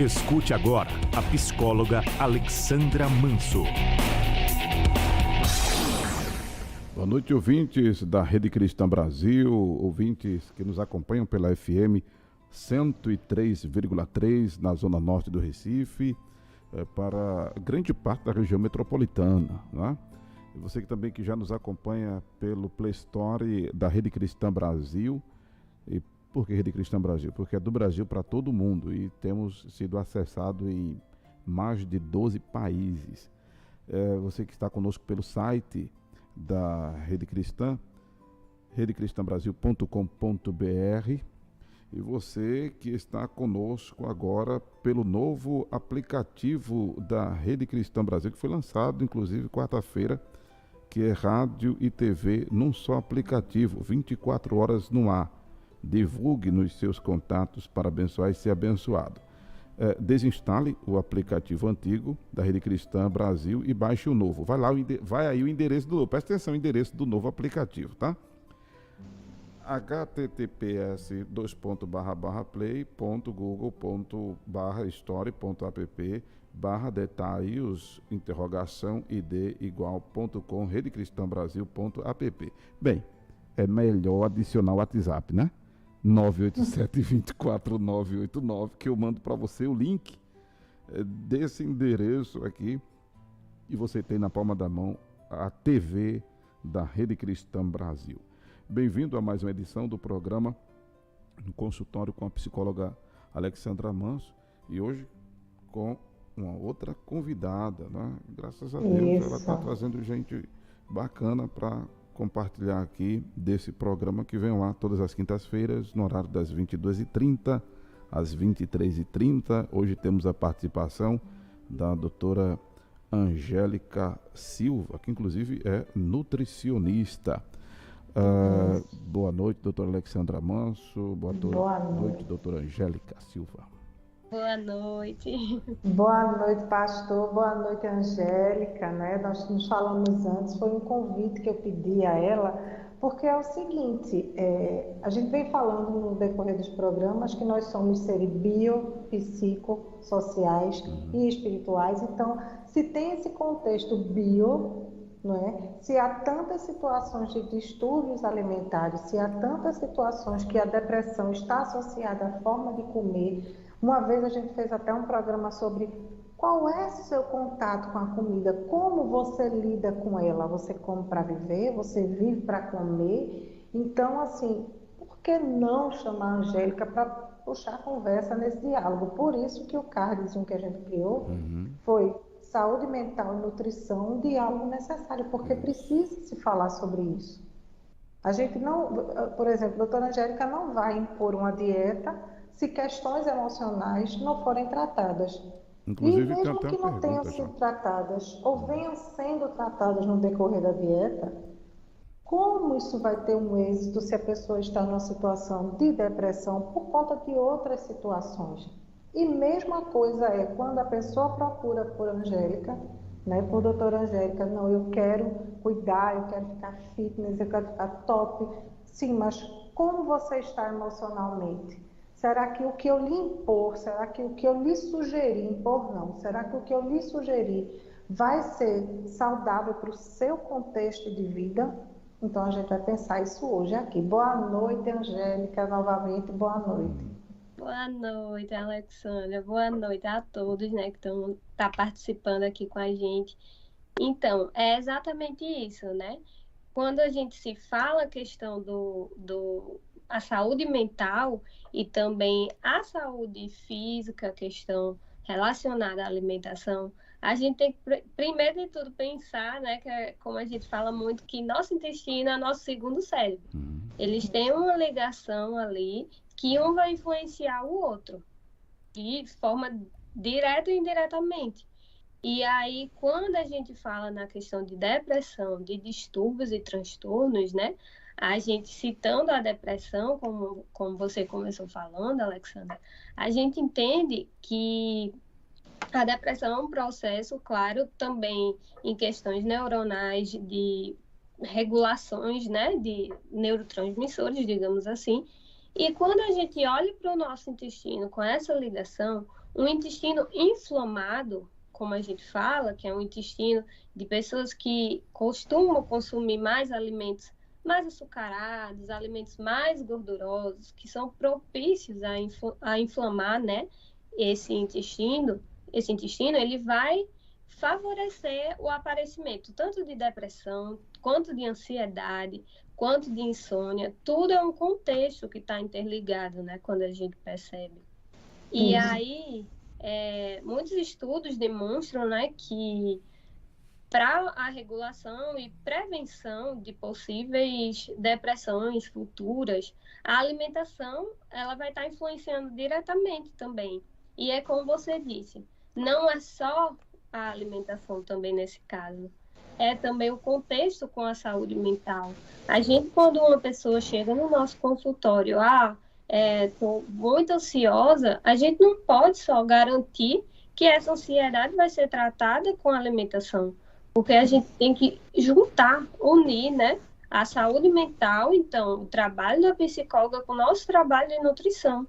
Escute agora a psicóloga Alexandra Manso. Boa noite, ouvintes da Rede Cristã Brasil, ouvintes que nos acompanham pela FM 103,3 na zona norte do Recife, para grande parte da região metropolitana, né? E você que também que já nos acompanha pelo Play Store da Rede Cristã Brasil. E por que Rede Cristã Brasil? Porque é do Brasil para todo mundo e temos sido acessados em mais de 12 países. Você que está conosco pelo site da Rede Cristã, redecristãbrasil.com.br, e você que está conosco agora pelo novo aplicativo da Rede Cristã Brasil, que foi lançado inclusive quarta-feira, que é rádio e TV num só aplicativo, 24 horas no ar. Divulgue nos seus contatos para abençoar e ser abençoado. Desinstale o aplicativo antigo da Rede Cristã Brasil e baixe o novo. Vai lá, vai aí o endereço do novo. Presta atenção, o endereço do novo aplicativo, tá? https://play.google.store.app/detalhes _id=.com redecristãobrasil.app. Bem, é melhor adicionar o WhatsApp, né? 987-24989, que eu mando para você o link desse endereço aqui e você tem na palma da mão a TV da Rede Cristã Brasil. Bem-vindo a mais uma edição do programa No Consultório com a psicóloga Alexandra Manso, e hoje com uma outra convidada, né? Graças a Deus ela está trazendo gente bacana para compartilhar aqui desse programa que vem lá todas as quintas-feiras, no horário das 22h30 às 23h30. Hoje temos a participação da doutora Angélica Silva, que inclusive é nutricionista. Boa noite, doutora Alexandra Manso. Boa noite, doutora Angélica Silva. Boa noite. Boa noite, pastor. Boa noite, Angélica, né? Nós nos falamos antes, foi um convite que eu pedi a ela, porque é o seguinte, a gente vem falando no decorrer dos programas que nós somos seres biopsicossociais e espirituais. Então, se tem esse contexto bio, não é? Se há tantas situações de distúrbios alimentares, se há tantas situações que a depressão está associada à forma de comer. Uma vez a gente fez até um programa sobre qual é o seu contato com a comida, como você lida com ela. Você come para viver, você vive para comer. Então, assim, por que não chamar a Angélica para puxar a conversa nesse diálogo? Por isso que o cardzinho que a gente criou foi saúde mental e nutrição, um diálogo necessário, porque precisa se falar sobre isso. A gente não, por exemplo, a doutora Angélica não vai impor uma dieta se questões emocionais não forem tratadas. Inclusive, e mesmo que não tenham sido tratadas ou venham sendo tratadas no decorrer da dieta, como isso vai ter um êxito se a pessoa está numa situação de depressão por conta de outras situações? E mesma coisa é quando a pessoa procura por Angélica, né, por doutora Angélica, não, eu quero cuidar, eu quero ficar fitness, eu quero ficar top. Sim, mas como você está emocionalmente? Será que o que eu lhe impor, será que o que eu lhe sugeri, impor não, será que o que eu lhe sugeri vai ser saudável para o seu contexto de vida? Então a gente vai pensar isso hoje aqui. Boa noite, Angélica, novamente, boa noite. Boa noite, Alexandra. Boa noite a todos, né, que estão participando aqui com a gente. Então, é exatamente isso, né? Quando a gente se fala a questão a saúde mental e também a saúde física, a questão relacionada à alimentação, a gente tem que, primeiro de tudo, pensar, né, que é, como a gente fala muito, que nosso intestino é nosso segundo cérebro. Eles têm uma ligação ali que um vai influenciar o outro, de forma direta e indiretamente. E aí, quando a gente fala na questão de depressão, de distúrbios e transtornos, né? A gente citando a depressão, como você começou falando, Alexandra, a gente entende que a depressão é um processo, claro, também em questões neuronais de regulações, né? De neurotransmissores, digamos assim. E quando a gente olha para o nosso intestino com essa ligação, Um intestino inflamado, como a gente fala, que é um intestino de pessoas que costumam consumir mais alimentos mais açucarados, alimentos mais gordurosos, que são propícios a inflamar, né, esse intestino, ele vai favorecer o aparecimento tanto de depressão, quanto de ansiedade, quanto de insônia. Tudo é um contexto que está interligado, né, quando a gente percebe. E aí, muitos estudos demonstram, né, que para a regulação e prevenção de possíveis depressões futuras, a alimentação ela vai estar influenciando diretamente também. E é como você disse, não é só a alimentação também nesse caso, é também o contexto com a saúde mental. A gente, quando uma pessoa chega no nosso consultório, estou muito ansiosa, a gente não pode só garantir que essa ansiedade vai ser tratada com a alimentação, porque a gente tem que juntar, unir, né, a saúde mental, então, o trabalho da psicóloga com o nosso trabalho de nutrição.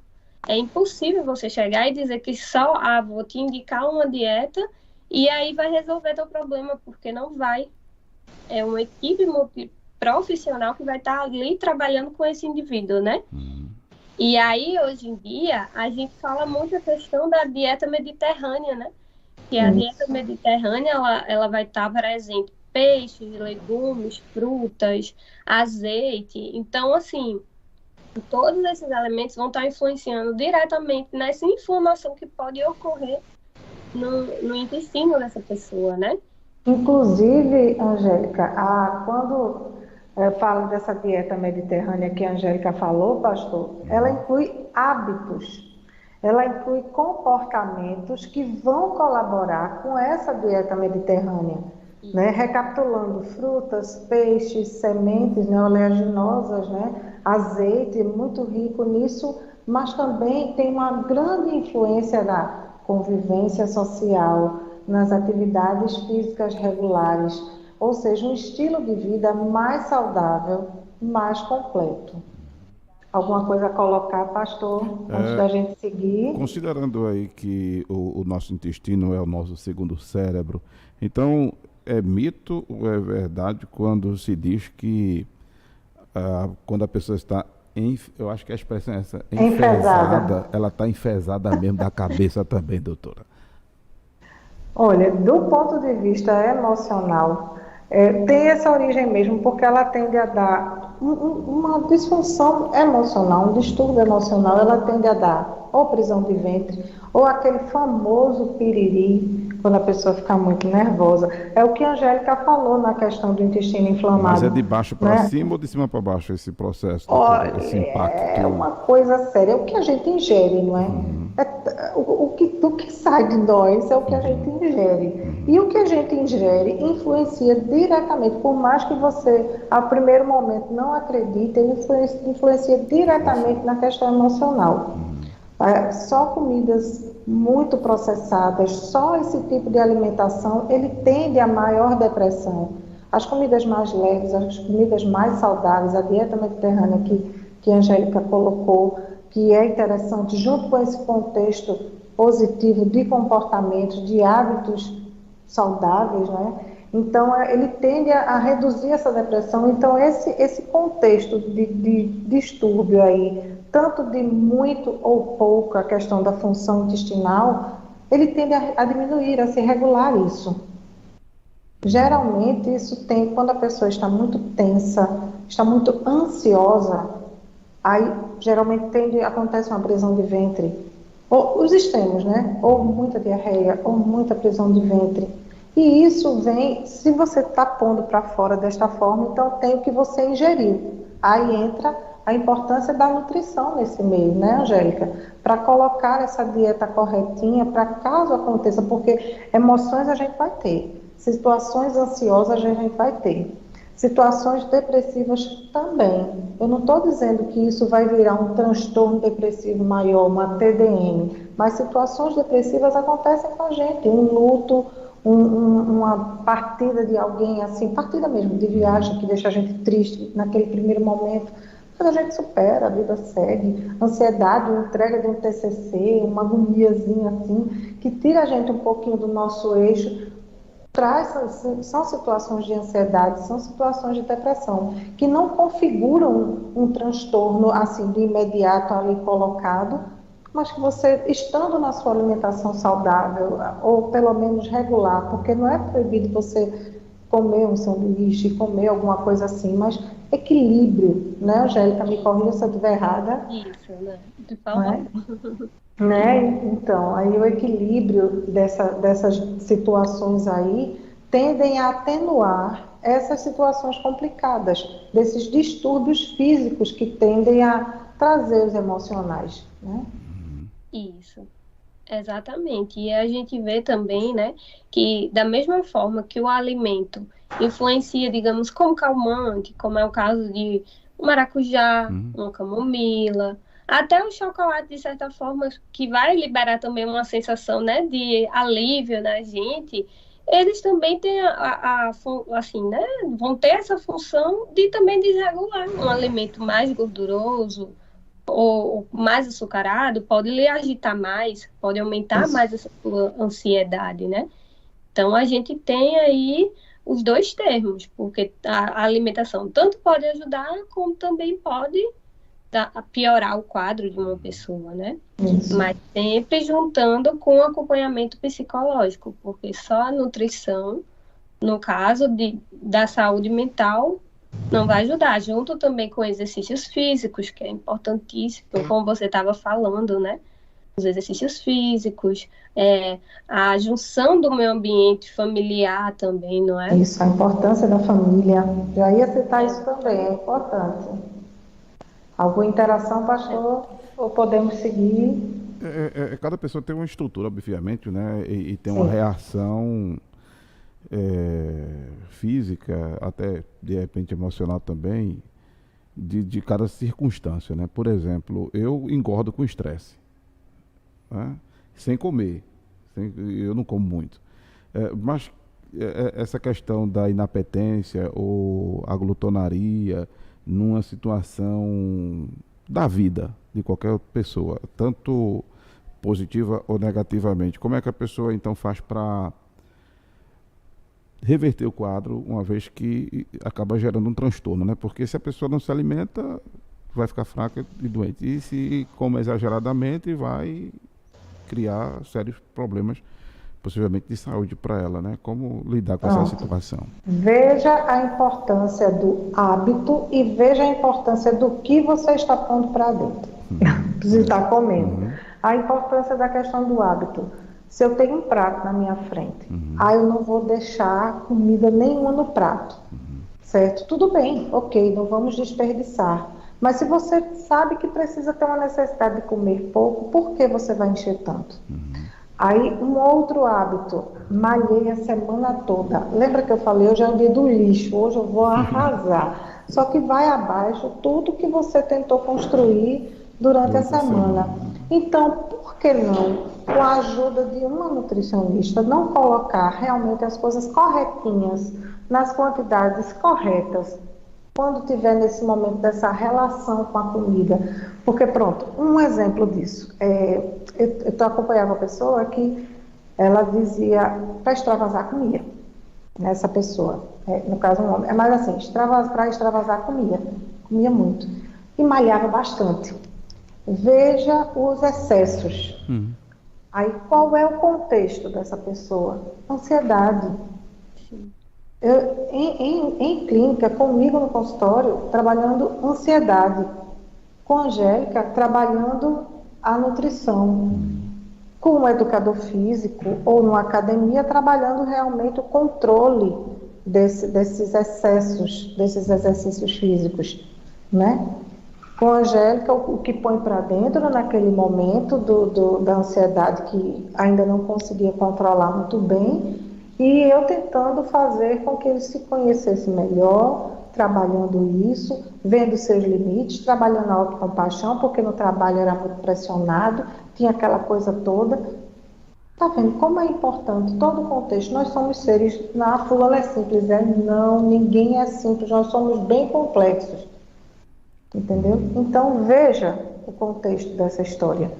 É impossível você chegar e dizer que só, vou te indicar uma dieta e aí vai resolver teu problema, porque não vai. É uma equipe multiprofissional que vai estar ali trabalhando com esse indivíduo, né? E aí, hoje em dia, a gente fala muito a questão da dieta mediterrânea, né? Que a dieta mediterrânea, ela vai estar presente peixes, legumes, frutas, azeite. Então, assim, todos esses alimentos vão estar influenciando diretamente nessa inflamação que pode ocorrer no intestino dessa pessoa, né? Inclusive, Angélica, quando fala dessa dieta mediterrânea que a Angélica falou, pastor, ela inclui hábitos. Ela inclui comportamentos que vão colaborar com essa dieta mediterrânea, né? Recapitulando, frutas, peixes, sementes, né, oleaginosas, né? Azeite, muito rico nisso, mas também tem uma grande influência da convivência social, nas atividades físicas regulares, ou seja, um estilo de vida mais saudável, mais completo. Alguma coisa a colocar, pastor, antes da gente seguir? Considerando aí que o nosso intestino é o nosso segundo cérebro, então é mito ou é verdade quando se diz que quando a pessoa está, eu acho que a expressão é essa, enfesada, ela está enfesada mesmo da cabeça também, doutora? Olha, do ponto de vista emocional, tem essa origem mesmo, porque ela tende a dar uma disfunção emocional, um distúrbio emocional, ela tende a dar ou prisão de ventre, ou aquele famoso piriri, quando a pessoa fica muito nervosa. É o que a Angélica falou na questão do intestino inflamado. Mas é de baixo para né? cima ou de cima para baixo esse processo, Olha, esse impacto? É uma coisa séria, é o que a gente ingere, não é? O que sai de nós é o que a gente ingere. E o que a gente ingere influencia diretamente, por mais que você, ao primeiro momento, não acredite, ele influencia diretamente na questão emocional. Só comidas muito processadas, só esse tipo de alimentação, ele tende a maior depressão. As comidas mais leves, as comidas mais saudáveis, a dieta mediterrânea que a Angélica colocou, que é interessante, junto com esse contexto positivo de comportamentos, de hábitos saudáveis, né? Então, ele tende a reduzir essa depressão. Então, esse contexto de distúrbio aí, tanto de muito ou pouco a questão da função intestinal, ele tende a diminuir, a se regular isso. Geralmente, isso tem, quando a pessoa está muito tensa, está muito ansiosa, aí geralmente acontece uma prisão de ventre, ou os extremos, né? Ou muita diarreia, ou muita prisão de ventre. E isso vem, se você está pondo para fora desta forma, então tem o que você ingeriu. Aí entra a importância da nutrição nesse meio, né, Angélica? Para colocar essa dieta corretinha, para caso aconteça, porque emoções a gente vai ter, situações ansiosas a gente vai ter, situações depressivas também. Eu não estou dizendo que isso vai virar um transtorno depressivo maior, uma TDM, mas situações depressivas acontecem com a gente, um luto, uma partida de alguém, assim, partida mesmo de viagem, que deixa a gente triste naquele primeiro momento, Mas a gente supera, a vida segue. Ansiedade, uma entrega de um TCC, uma agoniazinha assim, que tira a gente um pouquinho do nosso eixo, são situações de ansiedade, são situações de depressão, que não configuram um transtorno assim de imediato ali colocado, mas que você, estando na sua alimentação saudável, ou pelo menos regular, porque não é proibido você comer um sanduíche, comer alguma coisa assim, mas equilíbrio, né, Angélica? Me corrija se eu estiver errada. Isso, né? De Não falar. é? Né? Então, aí o equilíbrio dessas situações aí tendem a atenuar essas situações complicadas, desses distúrbios físicos que tendem a trazer os emocionais, né? Isso, exatamente. E a gente vê também, né, que da mesma forma que o alimento influencia, digamos, como calmante, como é o caso de um maracujá, uma camomila, até o chocolate, de certa forma, que vai liberar também uma sensação, né, de alívio na gente, eles também têm assim, né, vão ter essa função de também desregular um alimento mais gorduroso, ou mais açucarado, pode lhe agitar mais, pode aumentar Isso. mais essa sua ansiedade, né? Então, a gente tem aí os dois termos, porque a alimentação tanto pode ajudar, como também pode piorar o quadro de uma pessoa, né? Isso. Mas sempre juntando com acompanhamento psicológico, porque só a nutrição, no caso da saúde mental, não vai ajudar, junto também com exercícios físicos, que é importantíssimo, como você estava falando, né? Os exercícios físicos, a junção do meio ambiente familiar também, não é? Isso, a importância da família. Já ia citar isso também, é importante. Alguma interação, pastor? Ou podemos seguir? Cada pessoa tem uma estrutura, obviamente, né? E tem Sim. uma reação física, até de repente emocional também, de cada circunstância, né? Por exemplo, eu engordo com estresse, né? Sem comer. Eu não como muito. Mas essa questão da inapetência ou a glutonaria numa situação da vida de qualquer pessoa, tanto positiva ou negativamente, como é que a pessoa então faz para reverter o quadro, uma vez que acaba gerando um transtorno, né? Porque se a pessoa não se alimenta, vai ficar fraca e doente. E se come exageradamente, vai criar sérios problemas, possivelmente de saúde para ela, né? Como lidar com essa situação? Veja a importância do hábito e veja a importância do que você está pondo para dentro. Você está comendo. A importância da questão do hábito. Se eu tenho um prato na minha frente, eu não vou deixar comida nenhuma no prato, certo? Tudo bem, ok, não vamos desperdiçar. Mas se você sabe que precisa ter uma necessidade de comer pouco, por que você vai encher tanto? Aí, um outro hábito, malhei a semana toda. Lembra que eu falei, hoje é o dia do lixo, hoje eu vou arrasar. Só que vai abaixo tudo que você tentou construir durante a semana. Então, por que não, com a ajuda de uma nutricionista, não colocar realmente as coisas corretinhas, nas quantidades corretas, quando tiver nesse momento dessa relação com a comida? Porque, pronto, um exemplo disso, eu acompanhava uma pessoa que ela dizia para extravasar comia, essa pessoa, no caso um homem, mas assim, para extravasar comia muito, e malhava bastante. Veja os excessos. Aí, qual é o contexto dessa pessoa? Ansiedade. Eu, em clínica, comigo no consultório, trabalhando ansiedade. Com a Angélica, trabalhando a nutrição. Com um educador físico ou numa academia, trabalhando realmente o controle desses excessos, desses exercícios físicos, né? Com a Angélica, o que põe para dentro naquele momento da ansiedade que ainda não conseguia controlar muito bem, e eu tentando fazer com que ele se conhecesse melhor, trabalhando isso, vendo seus limites, trabalhando a autocompaixão, porque no trabalho era muito pressionado, tinha aquela coisa toda. Tá vendo como é importante todo o contexto? Nós somos seres, a fulana é simples, não, ninguém é simples, nós somos bem complexos. Entendeu? Então, veja o contexto dessa história,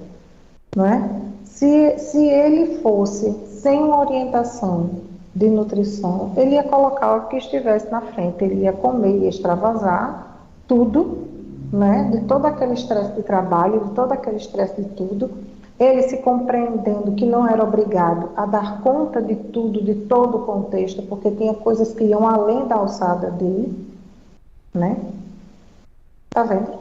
não é? Se ele fosse sem uma orientação de nutrição, ele ia colocar o que estivesse na frente, ele ia comer, ia extravasar tudo, né? De todo aquele estresse de trabalho, de todo aquele estresse de tudo, ele se compreendendo que não era obrigado a dar conta de tudo, de todo o contexto, porque tinha coisas que iam além da alçada dele, né? Tá vendo?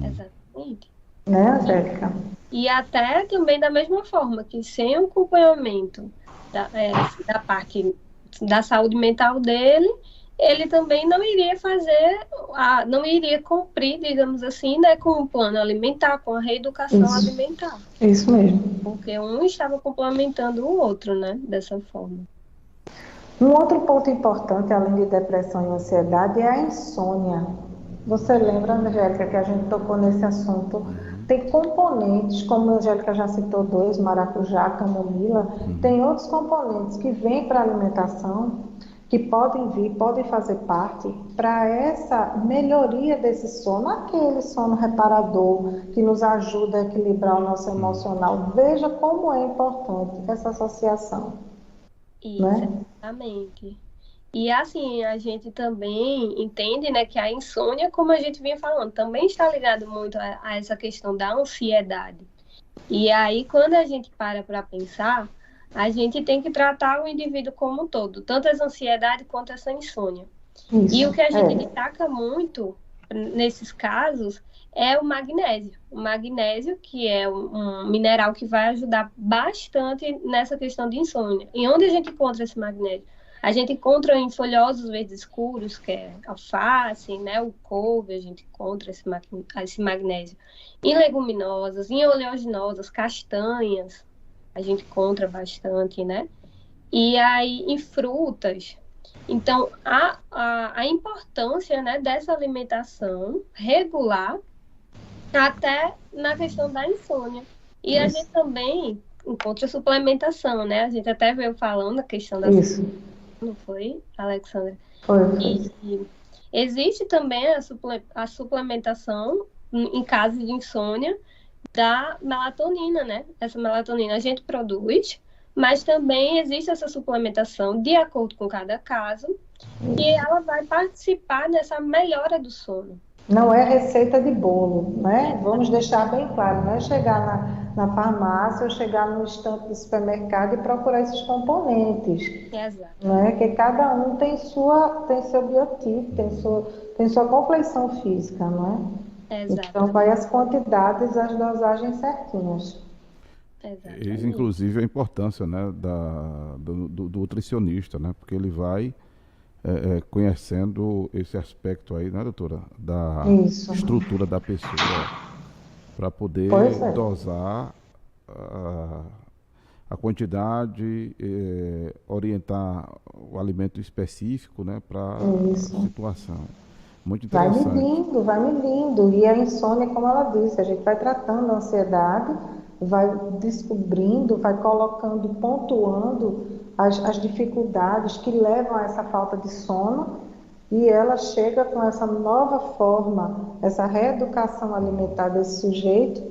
Exatamente. Né, Angélica? E até também da mesma forma que sem o acompanhamento da parte da saúde mental dele, ele também não iria não iria cumprir, digamos assim, né, com o plano alimentar, com a reeducação Isso. alimentar. Isso mesmo. Porque um estava complementando o outro, né, dessa forma. Um outro ponto importante, além de depressão e ansiedade, é a insônia. Você lembra, Angélica, que a gente tocou nesse assunto? Tem componentes, como a Angélica já citou dois, maracujá, camomila, tem outros componentes que vêm para a alimentação, que podem vir, podem fazer parte para essa melhoria desse sono, aquele sono reparador que nos ajuda a equilibrar o nosso emocional. Veja como é importante essa associação. Isso, Né? exatamente. E assim, a gente também entende, né, que a insônia, como a gente vinha falando, também está ligado muito a essa questão da ansiedade. E aí, quando a gente para pensar, a gente tem que tratar o indivíduo como um todo, tanto essa ansiedade quanto essa insônia. Isso, E o que a gente destaca muito nesses casos é o magnésio. O magnésio, que é um mineral que vai ajudar bastante nessa questão de insônia. E onde a gente encontra esse magnésio? A gente encontra em folhosos verdes escuros, que é alface, né, o couve, a gente encontra esse magnésio. Em leguminosas, em oleaginosas, castanhas, a gente encontra bastante, né? E aí em frutas. Então, a importância, né, dessa alimentação regular até na questão da insônia. E a gente também encontra suplementação, né? A gente até veio falando a questão da não foi, Alexandra? Foi. E existe também a suplementação em caso de insônia da melatonina, né? Essa melatonina a gente produz, mas também existe essa suplementação de acordo com cada caso e ela vai participar dessa melhora do sono. Não é receita de bolo, né? Vamos deixar bem claro, não é chegar na farmácia ou chegar no estante do supermercado e procurar esses componentes. Exato. Não é? Que cada um tem seu biotipo, tem sua complexão física, não é? Exato. Então vai as quantidades, as dosagens certinhas. Eis, inclusive, a importância, né, do nutricionista, né? Porque ele vai conhecendo esse aspecto aí, né, doutora? Da estrutura da pessoa, para poder dosar a quantidade, orientar o alimento específico, né, para a situação. Muito interessante. Vai medindo. E a insônia, como ela disse, a gente vai tratando a ansiedade, vai descobrindo, vai colocando, pontuando as dificuldades que levam a essa falta de sono, e ela chega com essa nova forma, essa reeducação alimentar desse sujeito,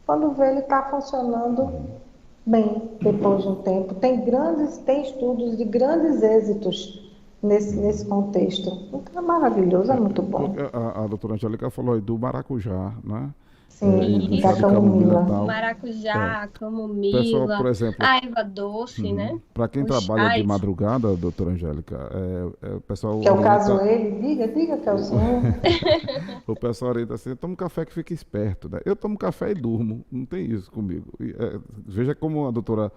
quando vê ele está funcionando bem depois de um tempo. Tem estudos de grandes êxitos nesse contexto. Então é maravilhoso, é muito bom. A doutora Angélica falou aí do maracujá, né? Sim, da camomila. Maracujá, camomila, pessoal, por exemplo, a erva doce, né? Para quem trabalha de madrugada, doutora Angélica, o pessoal... Que é o caso ele, diga que é o senhor. O pessoal orienta assim, toma um café que fica esperto, né? Eu tomo café e durmo, não tem isso comigo. Veja como a doutora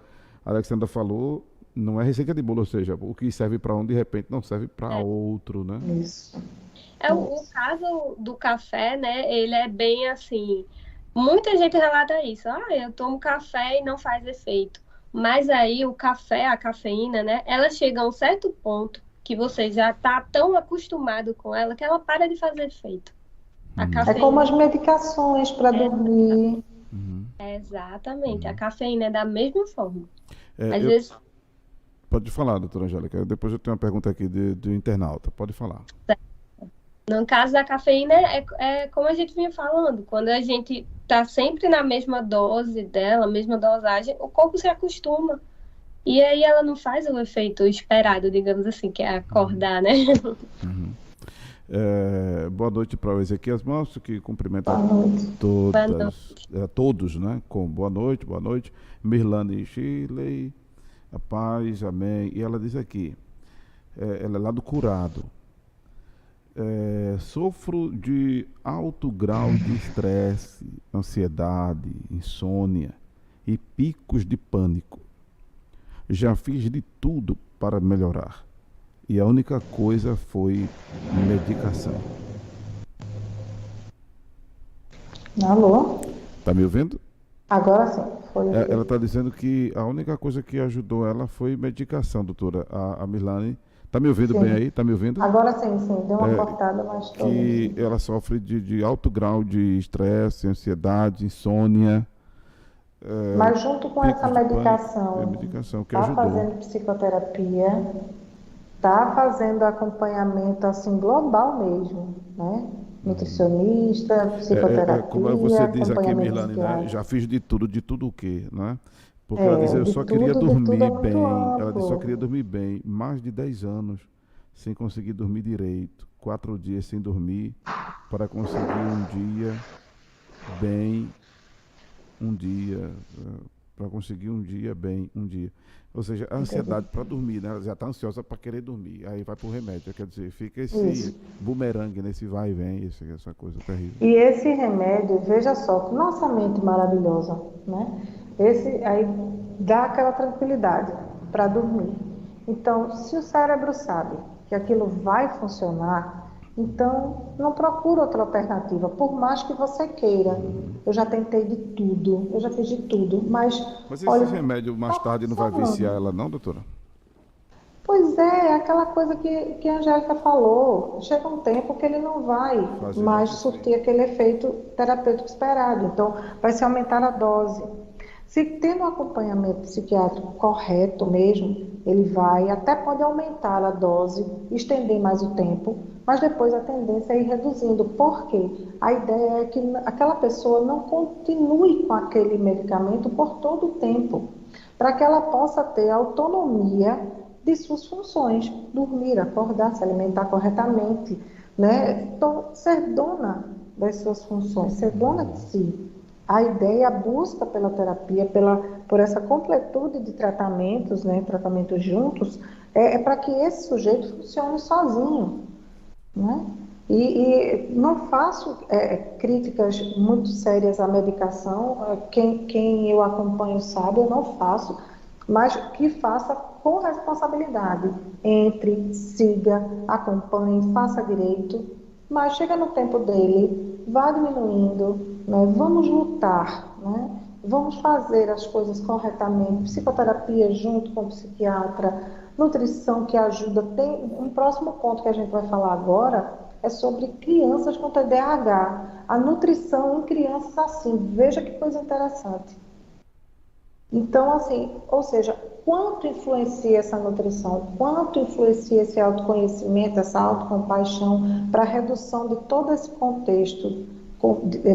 Alexandra falou, não é receita de bolo, ou seja, o que serve para um, de repente, não serve para outro, né? Isso. O caso do café, né, ele é bem assim, muita gente relata isso, eu tomo café e não faz efeito, mas aí o café, a cafeína, né, ela chega a um certo ponto que você já está tão acostumado com ela que ela para de fazer efeito. A cafeína... É como as medicações para dormir. Exatamente, a cafeína é da mesma forma. Às vezes... Pode falar, doutora Angélica, depois eu tenho uma pergunta aqui do internauta, pode falar. No caso da cafeína, é como a gente vinha falando, quando a gente tá sempre na mesma dose dela, mesma dosagem, o corpo se acostuma. E aí ela não faz o efeito esperado, digamos assim, que é acordar, né? Uhum. Boa noite para o Ezequias Manso, que cumprimenta Boa todos, né? Com boa noite. Mirlane Shirley, a paz, amém. E ela diz aqui, ela é lá do Curado. Sofro de alto grau de estresse, ansiedade, insônia e picos de pânico. Já fiz de tudo para melhorar. E a única coisa foi medicação. Alô? Tá me ouvindo? Agora sim. Foi. Ela está dizendo que a única coisa que ajudou ela foi medicação, doutora. A Milane. Tá me ouvindo bem aí? Tá me ouvindo? Agora sim. Deu uma cortada, mas estou que ela sofre de alto grau de estresse, ansiedade, insônia. Mas junto com essa medicação, que tá ajudou. fazendo psicoterapia, tá fazendo acompanhamento assim global mesmo, né? Nutricionista, psicoterapia, como você diz aqui, acompanhamento Mirlane, né? psiquiátrico. Já fiz de tudo o quê, né? Porque ela diz, eu de só tudo, queria de dormir tudo é muito bem. Ela disse, só amplo. queria dormir bem. Mais de 10 anos sem conseguir dormir direito. 4 dias sem dormir para conseguir um dia bem, para conseguir um dia bem, um dia. Ou seja, a ansiedade para dormir, né? Ela já está ansiosa para querer dormir. Aí vai para o remédio. Quer dizer, fica esse bumerangue, né? Esse vai e vem, essa coisa terrível. E esse remédio, veja só, que nossa mente maravilhosa, né? Esse aí dá aquela tranquilidade para dormir. Então, se o cérebro sabe que aquilo vai funcionar, então não procura outra alternativa, por mais que você queira. Eu já tentei de tudo, eu já fiz de tudo, mas esse olha, remédio mais tarde não vai viciar ela não, doutora? Pois é aquela coisa que a Angélica falou. Chega um tempo que ele não vai mais surtir aquele efeito terapêutico esperado. Então, vai se aumentar a dose. Se tendo um acompanhamento psiquiátrico correto mesmo, ele vai, até pode aumentar a dose, estender mais o tempo, mas depois a tendência é ir reduzindo. Por quê? A ideia é que aquela pessoa não continue com aquele medicamento por todo o tempo, para que ela possa ter autonomia de suas funções, dormir, acordar, se alimentar corretamente, né? Então, ser dona das suas funções, ser dona de si. A ideia, a busca pela terapia, por essa completude de tratamentos, né? Tratamentos juntos, é para que esse sujeito funcione sozinho, né? E não faço críticas muito sérias à medicação, quem eu acompanho sabe, eu não faço, mas que faça com responsabilidade. Entre, siga, acompanhe, faça direito, mas chega no tempo dele, vá diminuindo, né? Vamos lutar, né? Vamos fazer as coisas corretamente, psicoterapia junto com o psiquiatra, nutrição que ajuda. Tem um próximo ponto que a gente vai falar agora, é sobre crianças com TDAH, a nutrição em crianças assim, veja que coisa interessante. Então, assim, ou seja, quanto influencia essa nutrição, quanto influencia esse autoconhecimento, essa autocompaixão para a redução de todo esse contexto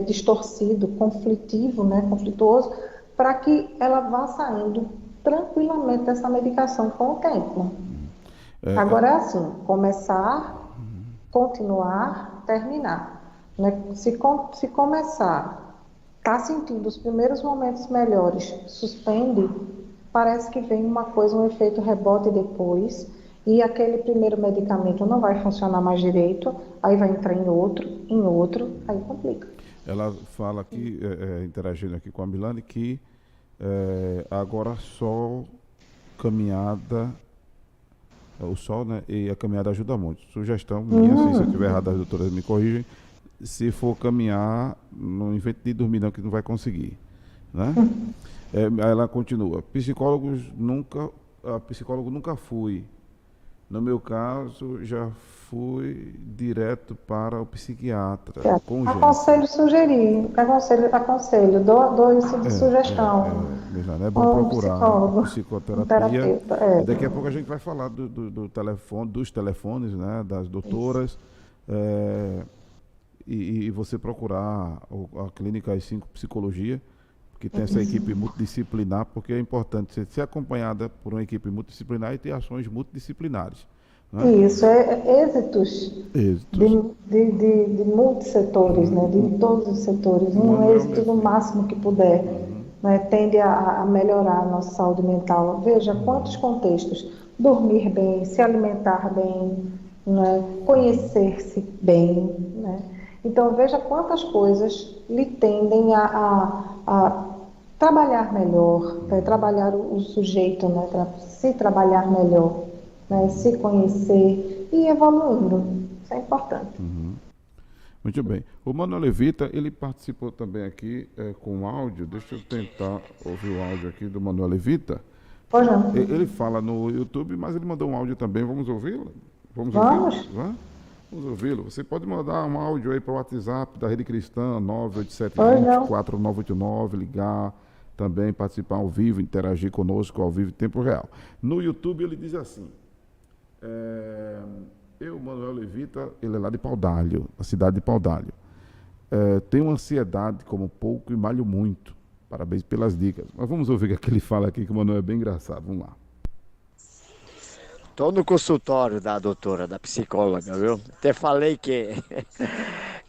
distorcido, conflitivo, né, conflituoso, para que ela vá saindo tranquilamente dessa medicação com o tempo. Agora é assim, começar, continuar, terminar. Né? Se começar, está sentindo os primeiros momentos melhores, suspende, parece que vem uma coisa, um efeito rebote depois, e aquele primeiro medicamento não vai funcionar mais direito, aí vai entrar em outro, aí complica. Ela fala aqui, interagindo aqui com a Milane, que agora só caminhada, o sol, né, e a caminhada ajuda muito. Sugestão minha, se eu estiver errado, as doutoras me corrigem, se for caminhar, não invente de dormir não, que não vai conseguir, né? Aí ela continua, psicólogo nunca fui. No meu caso, já fui direto para o psiquiatra. Aconselho, dou isso de sugestão. É bom procurar psicoterapia. Um Daqui a pouco a gente vai falar do telefone, dos telefones, né, das doutoras. é, e você procurar a Clínica AI5 Psicologia, que tem essa equipe multidisciplinar, porque é importante você ser acompanhada por uma equipe multidisciplinar e ter ações multidisciplinares. Né? Isso, êxitos de multissetores, né? De todos os setores, um êxito no máximo que puder, né? Tende a melhorar a nossa saúde mental. Veja quantos contextos: dormir bem, se alimentar bem, né? Conhecer-se bem, né? Então veja quantas coisas lhe tendem a trabalhar melhor, trabalhar o sujeito, né? Se trabalhar melhor, né? Se conhecer e evoluindo. Isso é importante. Muito bem. O Manuel Levita, ele participou também aqui com áudio. Deixa eu tentar ouvir o áudio aqui do Manuel Levita. Pois não. Ele fala no YouTube, mas ele mandou um áudio também. Vamos ouvi-lo? Vamos. Vamos ouvi-lo. Você pode mandar um áudio aí para o WhatsApp da Rede Cristã, 987-4989, ligar também, participar ao vivo, interagir conosco ao vivo em tempo real. No YouTube ele diz assim: eu, Manuel Levita, ele é lá de Paudalho, a cidade de Paudalho. Tenho ansiedade como pouco e malho muito. Parabéns pelas dicas. Mas vamos ouvir o que ele fala aqui, que o Manuel é bem engraçado. Vamos lá. Estou no consultório da doutora, da psicóloga, viu? Até falei que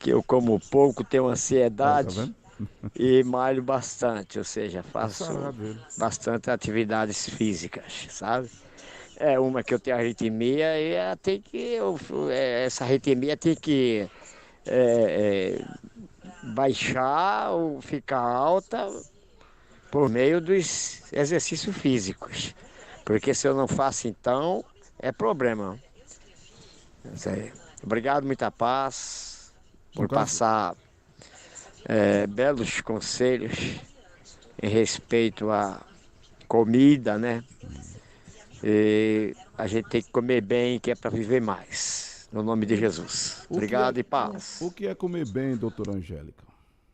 eu como pouco, tenho ansiedade, Tá vendo? e malho bastante, ou seja, faço Sarado ele. bastante atividades físicas, sabe? É uma que eu tenho arritmia e essa arritmia tem que baixar ou ficar alta por meio dos exercícios físicos. Porque se eu não faço então, é problema. Isso aí. Obrigado, muita paz, por passar belos conselhos em respeito à comida, né? E a gente tem que comer bem, que é para viver mais. No nome de Jesus. Obrigado e paz. O que é comer bem, doutora Angélica?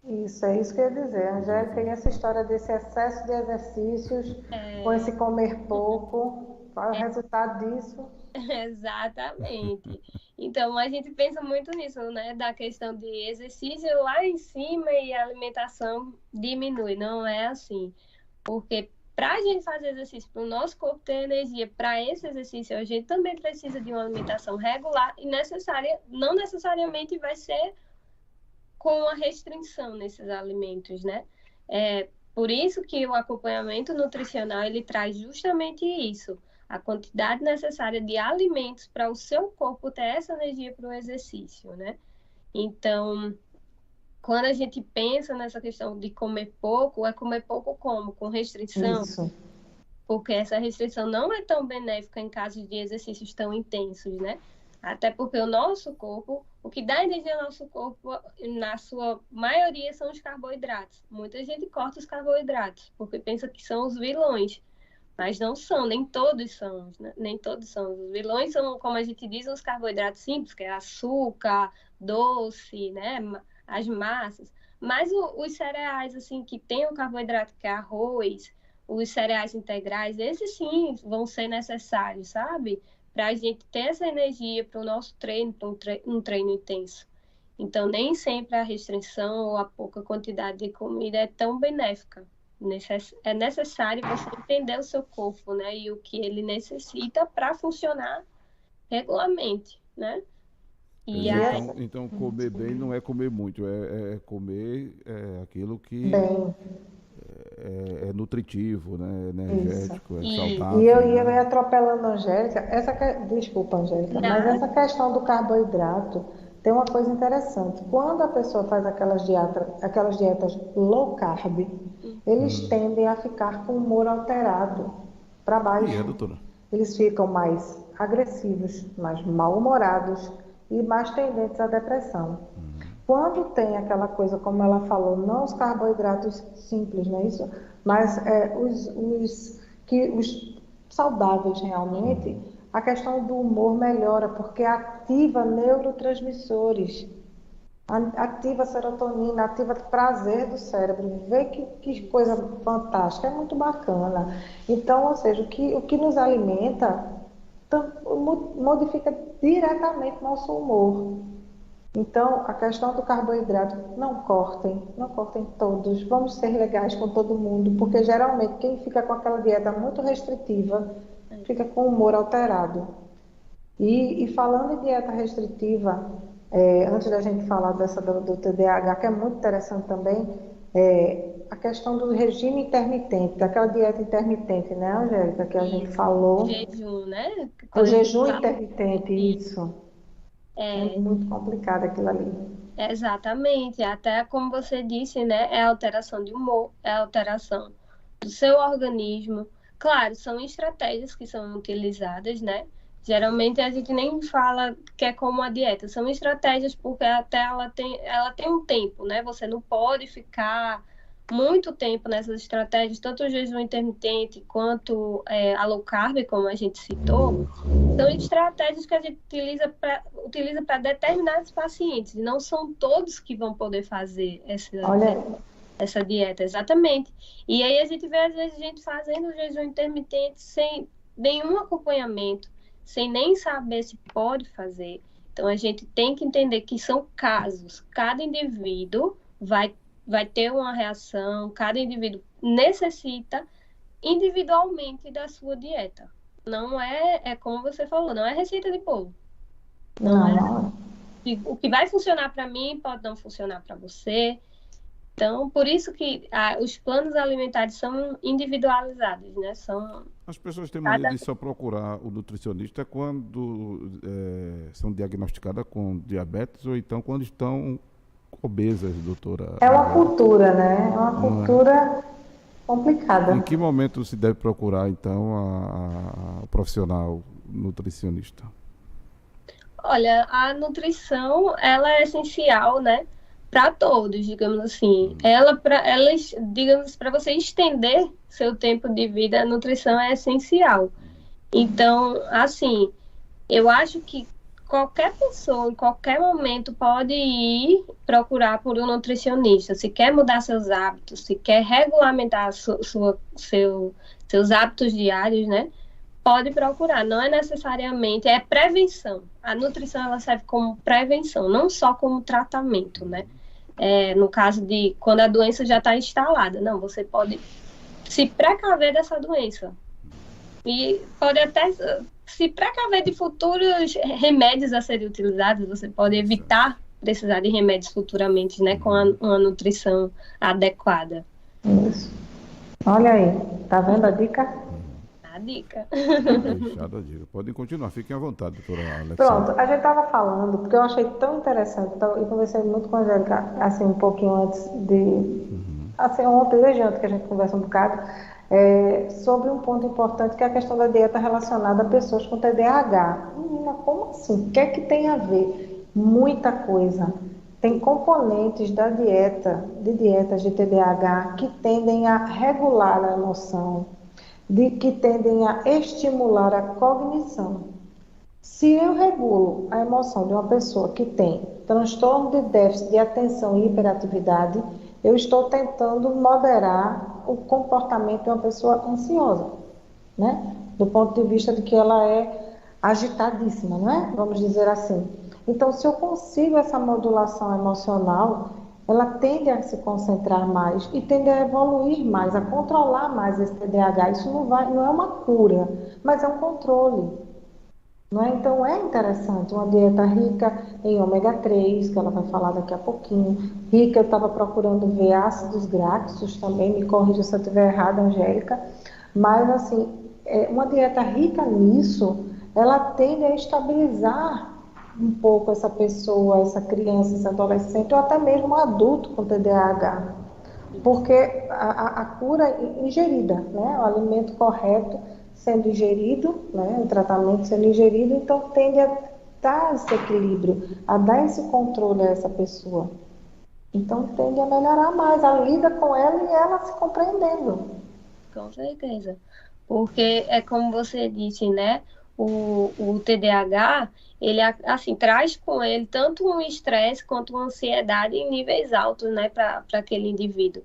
Isso, é isso que eu ia dizer, Angélica, e essa história desse excesso de exercícios, com esse comer pouco, qual é o resultado disso? Exatamente. Então, a gente pensa muito nisso, né? Da questão de exercício lá em cima e a alimentação diminui. Não é assim. Porque para a gente fazer exercício, para o nosso corpo ter energia para esse exercício, a gente também precisa de uma alimentação regular e necessária. Não necessariamente vai ser com a restrição nesses alimentos, né? Por isso que o acompanhamento nutricional, ele traz justamente isso, a quantidade necessária de alimentos para o seu corpo ter essa energia para o exercício, né? Então, quando a gente pensa nessa questão de comer pouco, é comer pouco como? Com restrição? Isso. Porque essa restrição não é tão benéfica em casos de exercícios tão intensos, né? Até porque o nosso corpo, o que dá energia ao nosso corpo, na sua maioria, são os carboidratos. Muita gente corta os carboidratos, porque pensa que são os vilões. Mas não são, nem todos são, né? Nem todos são. Os vilões são, como a gente diz, os carboidratos simples, que é açúcar, doce, né? As massas. Mas os cereais, assim, que tem o carboidrato, que é arroz, os cereais integrais, esses sim vão ser necessários, sabe? Para a gente ter essa energia para o nosso treino, para um treino intenso. Então, nem sempre a restrição ou a pouca quantidade de comida é tão benéfica. É necessário você entender o seu corpo, né? E o que ele necessita para funcionar regularmente, né? E Então, comer bem não é comer muito, é comer aquilo que Bem, é nutritivo, né? Energético, é saudável. e eu ia né? atropelando a Angélica, desculpa, Angélica, mas essa questão do carboidrato tem uma coisa interessante. Quando a pessoa faz aquelas dietas low carb, eles tendem a ficar com o humor alterado para baixo. Doutora? Eles ficam mais agressivos, mais mal-humorados e mais tendentes à depressão. Quando tem aquela coisa, como ela falou, não os carboidratos simples, não é isso? Mas os saudáveis realmente, a questão do humor melhora, porque ativa neurotransmissores, ativa serotonina, ativa prazer do cérebro. Vê que coisa fantástica, é muito bacana. Então, ou seja, o que nos alimenta modifica diretamente nosso humor. Então, a questão do carboidrato, não cortem todos. Vamos ser legais com todo mundo, porque geralmente quem fica com aquela dieta muito restritiva fica com o humor alterado. E falando em dieta restritiva, antes da gente falar do TDAH, que é muito interessante também, a questão do regime intermitente, daquela dieta intermitente, né, Angélica, que a gente falou. Jejum, né? O jejum intermitente, isso. É É, muito complicado aquilo ali. exatamente. Até como você disse, né? É alteração de humor, é alteração do seu organismo. Claro, são estratégias que são utilizadas, né? Geralmente a gente nem fala que é como a dieta, são estratégias porque até ela tem um tempo, né? Você não pode ficar muito tempo nessas estratégias, tanto o jejum intermitente quanto a low carb, como a gente citou, são estratégias que a gente utiliza para determinados pacientes, e não são todos que vão poder fazer Olha, essa dieta, exatamente. E aí a gente vê, às vezes, gente fazendo o jejum intermitente sem nenhum acompanhamento, sem nem saber se pode fazer. Então, a gente tem que entender que são casos. Cada indivíduo vai ter uma reação, cada indivíduo necessita individualmente da sua dieta. Não é como você falou, não é receita de bolo. Não é. não. O que vai funcionar para mim pode não funcionar para você. Então, por isso que os planos alimentares são individualizados, né? As pessoas têm mania de só procurar o nutricionista quando são diagnosticadas com diabetes ou então quando estão obesas, doutora. É uma cultura, né? É uma cultura complicada. Em que momento se deve procurar, então, o profissional nutricionista? Olha, a nutrição, ela é essencial, né? Para todos, digamos assim. Digamos, para você estender seu tempo de vida, a nutrição é essencial. Então, assim, eu acho que qualquer pessoa, em qualquer momento, pode ir procurar por um nutricionista. Se quer mudar seus hábitos, se quer regulamentar seus hábitos diários, né? Pode procurar. Não é necessariamente, é prevenção. A nutrição, ela serve como prevenção, não só como tratamento, né? No caso de quando a doença já está instalada. Não, você pode se precaver dessa doença. E pode até se precaver de futuros remédios a serem utilizados. Você pode evitar precisar de remédios futuramente, né? Com uma nutrição adequada. Isso. Olha aí, tá vendo a dica? A dica. Fechada a dica. Podem continuar, fiquem à vontade, doutora Alexandra. Pronto, a gente estava falando, porque eu achei tão interessante, então, eu conversei muito com a Angélica, assim, um pouquinho antes assim, ontem, desde ontem que a gente conversa um bocado, sobre um ponto importante que é a questão da dieta relacionada a pessoas com TDAH. Menina, como assim? O que é que tem a ver? Muita coisa. Tem componentes da dietas de TDAH que tendem a regular a emoção, que tendem a estimular a cognição. Se eu regulo a emoção de uma pessoa que tem transtorno de déficit de atenção e hiperatividade, eu estou tentando moderar o comportamento de uma pessoa ansiosa, né? Do ponto de vista de que ela é agitadíssima, não é? Vamos dizer assim. Então, se eu consigo essa modulação emocional, ela tende a se concentrar mais e tende a evoluir mais, a controlar mais esse TDAH. Isso não é uma cura, mas é um controle. Não é? Então, é interessante uma dieta rica em ômega 3, que ela vai falar daqui a pouquinho. Rica, eu estava procurando ver ácidos graxos também, me corrija se eu estiver errada, Angélica. Mas, assim, uma dieta rica nisso, ela tende a estabilizar um pouco essa pessoa, essa criança, esse adolescente, ou até mesmo um adulto com TDAH. Porque a cura é ingerida, né? O alimento correto sendo ingerido, né? O tratamento sendo ingerido, então tende a dar esse equilíbrio, a dar esse controle a essa pessoa. Então tende a melhorar mais, a lida com ela e ela se compreendendo. Com certeza. Porque é como você disse, né? O TDAH, ele assim, traz com ele tanto um estresse quanto uma ansiedade em níveis altos, né, para aquele indivíduo.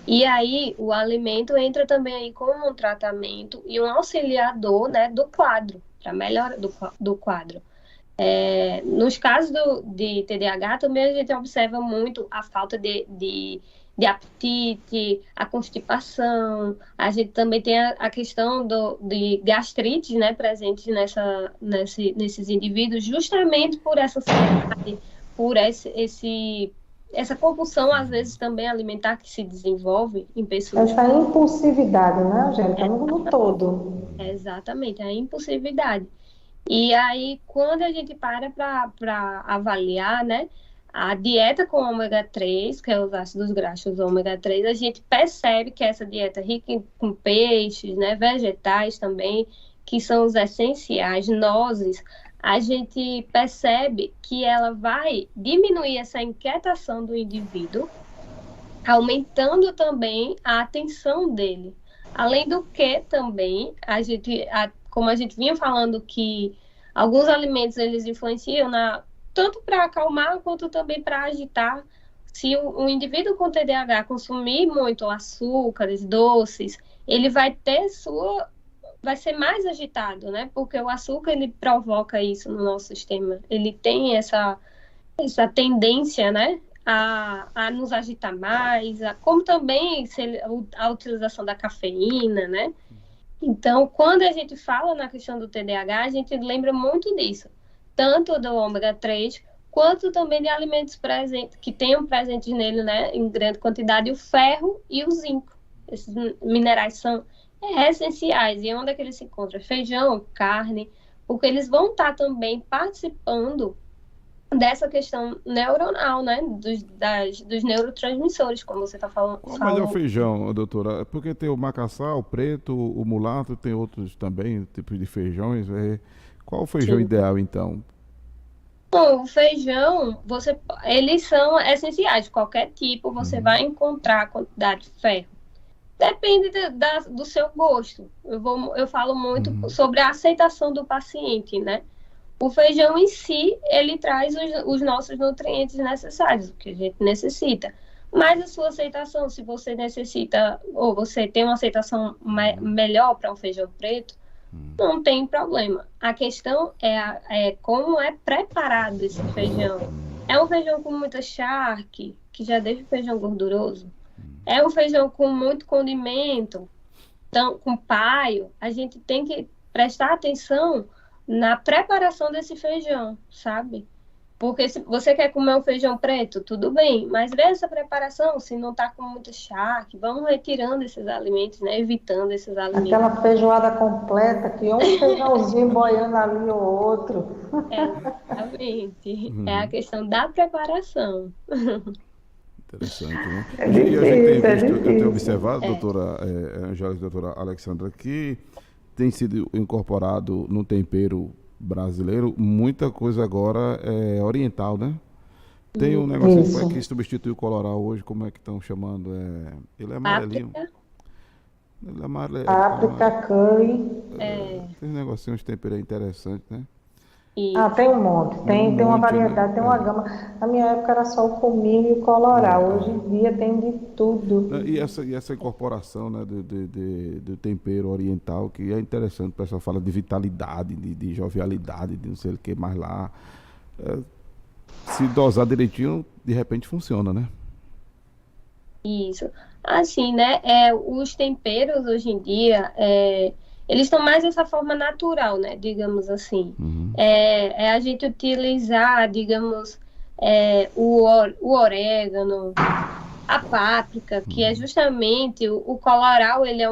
E aí o alimento entra também aí como um tratamento e um auxiliador, né, do quadro, para melhora do quadro. Nos casos de TDAH, também a gente observa muito a falta de apetite, a constipação. A gente também tem a questão de gastrites, né, presentes nesses indivíduos, justamente por essa ansiedade, por essa compulsão, às vezes, também alimentar que se desenvolve em pessoas. Essa impulsividade, né, Angélica, no todo. Exatamente, a impulsividade. E aí, quando a gente para avaliar, né, a dieta com ômega 3, que é os ácidos graxos ômega 3, a gente percebe que essa dieta é rica com peixes, né, vegetais também, que são os essenciais, nozes, a gente percebe que ela vai diminuir essa inquietação do indivíduo, aumentando também a atenção dele. Além do que também, como a gente vinha falando que alguns alimentos eles influenciam tanto para acalmar quanto também para agitar. Se o indivíduo com TDAH consumir muito açúcares, doces, ele vai ser mais agitado, né? Porque o açúcar ele provoca isso no nosso sistema. Ele tem essa tendência, né? A nos agitar mais, como também a utilização da cafeína, né? Então, quando a gente fala na questão do TDAH, a gente lembra muito disso, tanto do ômega 3, quanto também de alimentos que tenham presentes nele, né, em grande quantidade, o ferro e o zinco. Esses minerais são essenciais. E onde é que eles se encontram? Feijão, carne, porque eles vão estar também participando dessa questão neuronal, né, dos neurotransmissores, como você está falando. Qual o melhor feijão, doutora? Porque tem o macaçá, o preto, o mulato, tem outros também, tipos de feijões. Qual o feijão ideal, então? Bom, o feijão, eles são essenciais. Qualquer tipo, você vai encontrar a quantidade de ferro. Depende do seu gosto. Eu falo muito sobre a aceitação do paciente, né? O feijão em si, ele traz os nossos nutrientes necessários, o que a gente necessita. Mas a sua aceitação, se você necessita, ou você tem uma aceitação melhor para um feijão preto, não tem problema. A questão é como é preparado esse feijão. É um feijão com muita charque, que já deixa o feijão gorduroso. É um feijão com muito condimento, então, com paio. A gente tem que prestar atenção na preparação desse feijão, sabe? Porque se você quer comer um feijão preto, tudo bem, mas vê essa preparação, se não tá com muita charque, vamos retirando esses alimentos, né? Evitando esses alimentos. Aquela feijoada completa, que um feijãozinho boiando ali ou outro. Exatamente. É a questão da preparação. Interessante, né? É E a gente tem visto, eu tenho difícil. observado, doutora Angélica e doutora Alexandra, que tem sido incorporado no tempero brasileiro muita coisa agora oriental, né? Tem um negocinho que substitui o colorau hoje, como é que estão chamando? Ele é amarelinho. Ele é amarelo. Páprica, curry. Tem um negocinho de tempero interessante, né? Tem um monte, tem uma monte, variedade, né? tem uma gama. Na minha época era só o cominho e o colorau, hoje em dia tem de tudo. E essa incorporação, né, do tempero oriental, que é interessante, o pessoal fala de vitalidade, de jovialidade, de não sei o que mais lá. Se dosar direitinho, de repente funciona, né? Isso. Assim, né? Os temperos hoje em dia, eles estão mais dessa forma natural, né? Digamos assim. A gente utilizar, digamos, o orégano, a páprica, que é justamente o colorau, ele é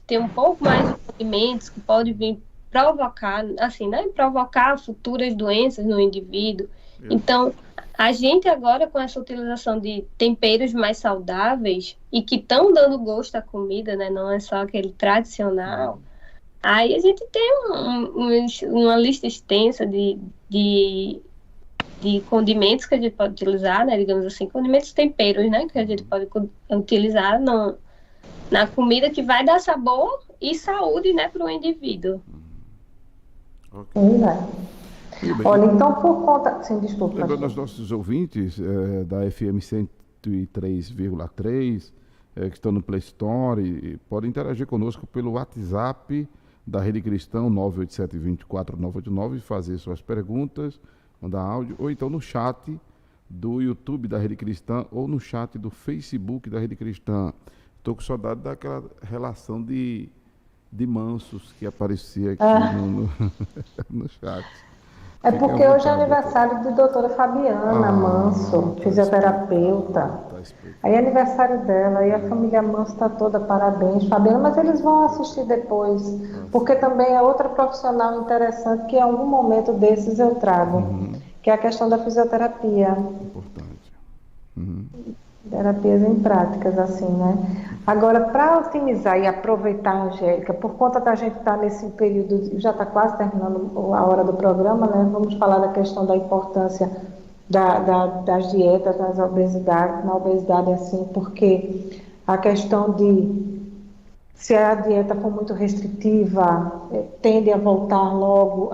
tem um pouco mais de condimentos que pode vir provocar, assim, né? Provocar futuras doenças no indivíduo. Então, a gente agora, com essa utilização de temperos mais saudáveis e que estão dando gosto à comida, né? Não é só aquele tradicional. Aí a gente tem uma lista extensa de condimentos que a gente pode utilizar, né? Digamos assim, condimentos temperos, né? Que a gente pode utilizar na comida, que vai dar sabor e saúde, né? Para o indivíduo. Olha, então por conta... Sim, desculpa. Lembrando aos nossos ouvintes da FM 103,3, que estão no Play Store, podem interagir conosco pelo WhatsApp da Rede Cristã, 987-24-989, e fazer suas perguntas, mandar áudio, ou então no chat do YouTube da Rede Cristã ou no chat do Facebook da Rede Cristã. Estou com saudade daquela relação de mansos que aparecia aqui no chat. É Fique à porque hoje é vontade, aniversário de doutora Fabiana Manso, fisioterapeuta. Tá explicado. Aí é aniversário dela, aí a família Manso está toda, parabéns, Fabiana, mas eles vão assistir depois, porque também é outra profissional interessante que em algum momento desses eu trago, que é a questão da fisioterapia. Importante. Terapias em práticas, assim, né? Agora, para otimizar e aproveitar, Angélica, por conta da gente estar nesse período, já está quase terminando a hora do programa, né? Vamos falar da questão da importância das dietas, na obesidade, assim, porque a questão de se a dieta for muito restritiva, tende a voltar logo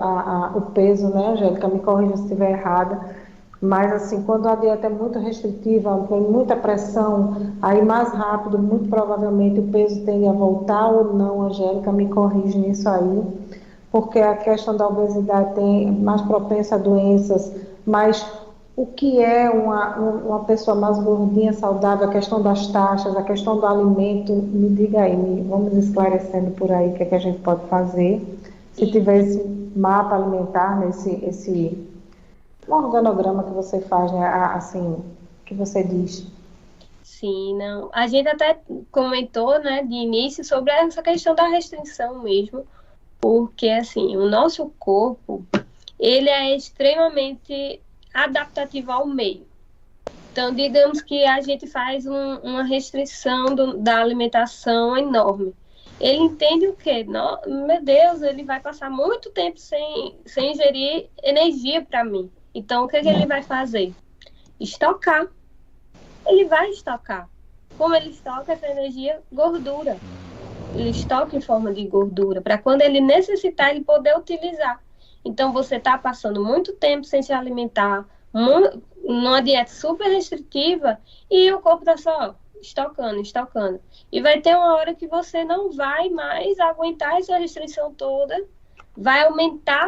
o peso, né, Angélica? Me corrija se estiver errada. Mas, assim, quando a dieta é muito restritiva, tem muita pressão, aí mais rápido, muito provavelmente, o peso tende a voltar ou não, Angélica, me corrige nisso aí, porque a questão da obesidade tem mais propensa a doenças, mas o que é uma pessoa mais gordinha, saudável, a questão das taxas, a questão do alimento, me diga aí, vamos esclarecendo por aí o que é que a gente pode fazer, se tiver esse mapa alimentar, né, um organograma que você faz, né, assim, que você diz. Sim, não. A gente até comentou, né, de início sobre essa questão da restrição mesmo, porque, assim, o nosso corpo, ele é extremamente adaptativo ao meio. Então, digamos que a gente faz uma restrição da alimentação enorme. Ele entende o quê? Meu Deus, ele vai passar muito tempo sem ingerir energia para mim. Então, o que ele vai fazer? Estocar. Ele vai estocar. Como ele estoca essa energia? Gordura. Ele estoca em forma de gordura, para quando ele necessitar, ele poder utilizar. Então, você está passando muito tempo sem se alimentar, numa dieta super restritiva, e o corpo está só estocando. E vai ter uma hora que você não vai mais aguentar essa restrição toda, vai aumentar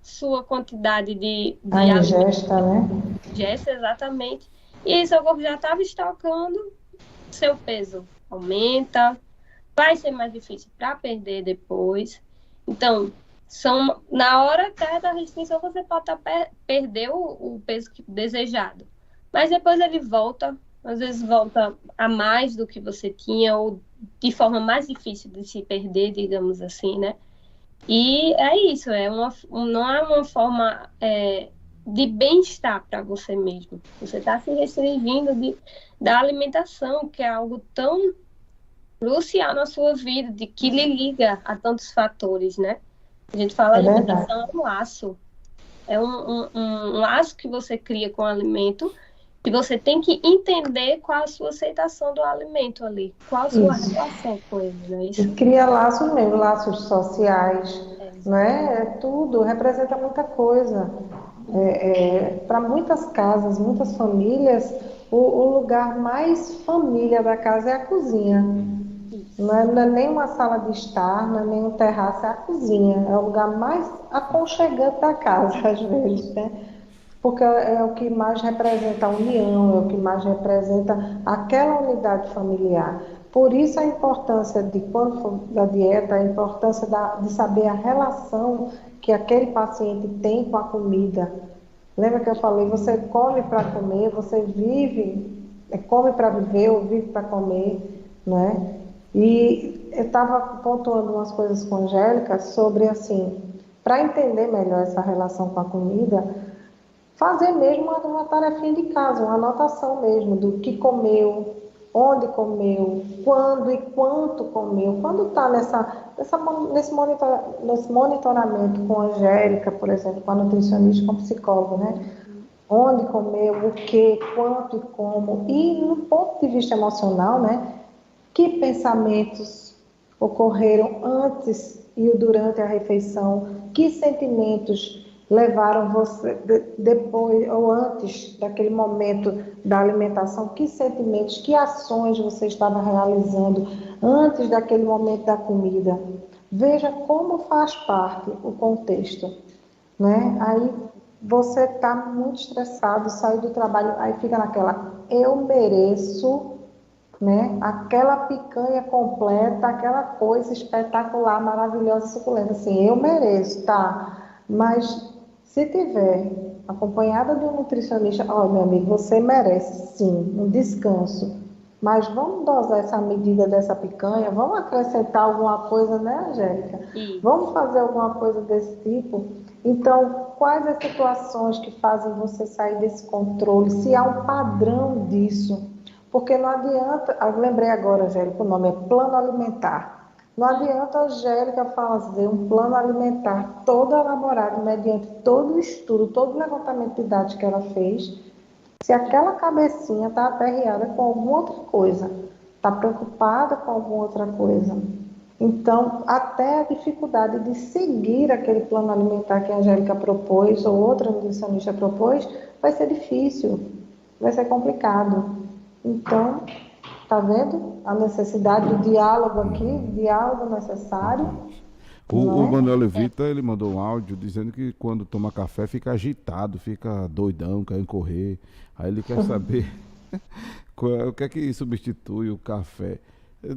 sua quantidade de a ingesta, né? Ingesta, exatamente. E seu corpo já estava estocando, seu peso aumenta, vai ser mais difícil para perder depois. Então, na hora até da restrição, você pode perder o peso desejado. Mas depois ele volta, às vezes volta a mais do que você tinha, ou de forma mais difícil de se perder, digamos assim, né? E é isso, não é uma forma de bem-estar para você mesmo. Você está se restringindo da alimentação, que é algo tão crucial na sua vida, de que lhe liga a tantos fatores, né? A gente fala alimentação é um laço. É um laço que você cria com o alimento, e você tem que entender qual a sua aceitação do alimento ali, qual a sua relação com ele, não é isso? E cria laços mesmo, laços sociais, né? Tudo, representa muita coisa. Para muitas casas, muitas famílias, o lugar mais família da casa é a cozinha. Não é nem uma sala de estar, não é nem um terraço, é a cozinha. É o lugar mais aconchegante da casa, às vezes, né? Porque é o que mais representa a união, é o que mais representa aquela unidade familiar. Por isso a importância da dieta, a importância de saber a relação que aquele paciente tem com a comida. Lembra que eu falei, você come para comer, você vive, come para viver ou vive para comer, né? E eu estava pontuando umas coisas com a Angélica sobre, assim, para entender melhor essa relação com a comida, fazer mesmo uma tarefinha de casa, uma anotação mesmo do que comeu, onde comeu, quando e quanto comeu. Quando está nesse monitoramento com a Angélica, por exemplo, com a nutricionista, com o psicólogo, né? Onde comeu, o que, quanto e como. E no ponto de vista emocional, né? Que pensamentos ocorreram antes e durante a refeição? Que sentimentos levaram você, depois ou antes daquele momento da alimentação, que sentimentos, que ações você estava realizando antes daquele momento da comida? Veja como faz parte o contexto, né? Aí você está muito estressado, sai do trabalho, aí fica naquela, eu mereço, né? Aquela picanha completa, aquela coisa espetacular, maravilhosa, suculenta, assim, eu mereço, tá? Mas se tiver acompanhada de um nutricionista, olha, meu amigo, você merece sim um descanso, mas vamos dosar essa medida dessa picanha, vamos acrescentar alguma coisa, né, Angélica? Isso. Vamos fazer alguma coisa desse tipo? Então, quais as situações que fazem você sair desse controle? Se há um padrão disso? Porque não adianta, eu lembrei agora, Angélica, o nome é plano alimentar. Não adianta a Angélica fazer um plano alimentar todo elaborado, mediante todo o estudo, todo o levantamento de dados que ela fez, se aquela cabecinha está aperreada com alguma outra coisa, está preocupada com alguma outra coisa. Então, até a dificuldade de seguir aquele plano alimentar que a Angélica propôs, ou outra nutricionista propôs, vai ser difícil, vai ser complicado. Então, tá vendo a necessidade do diálogo aqui, diálogo necessário, Verdade. não O é? Manuel Levita, ele mandou um áudio dizendo que quando toma café fica agitado, fica doidão, quer correr. Aí ele quer saber o que é que substitui o café.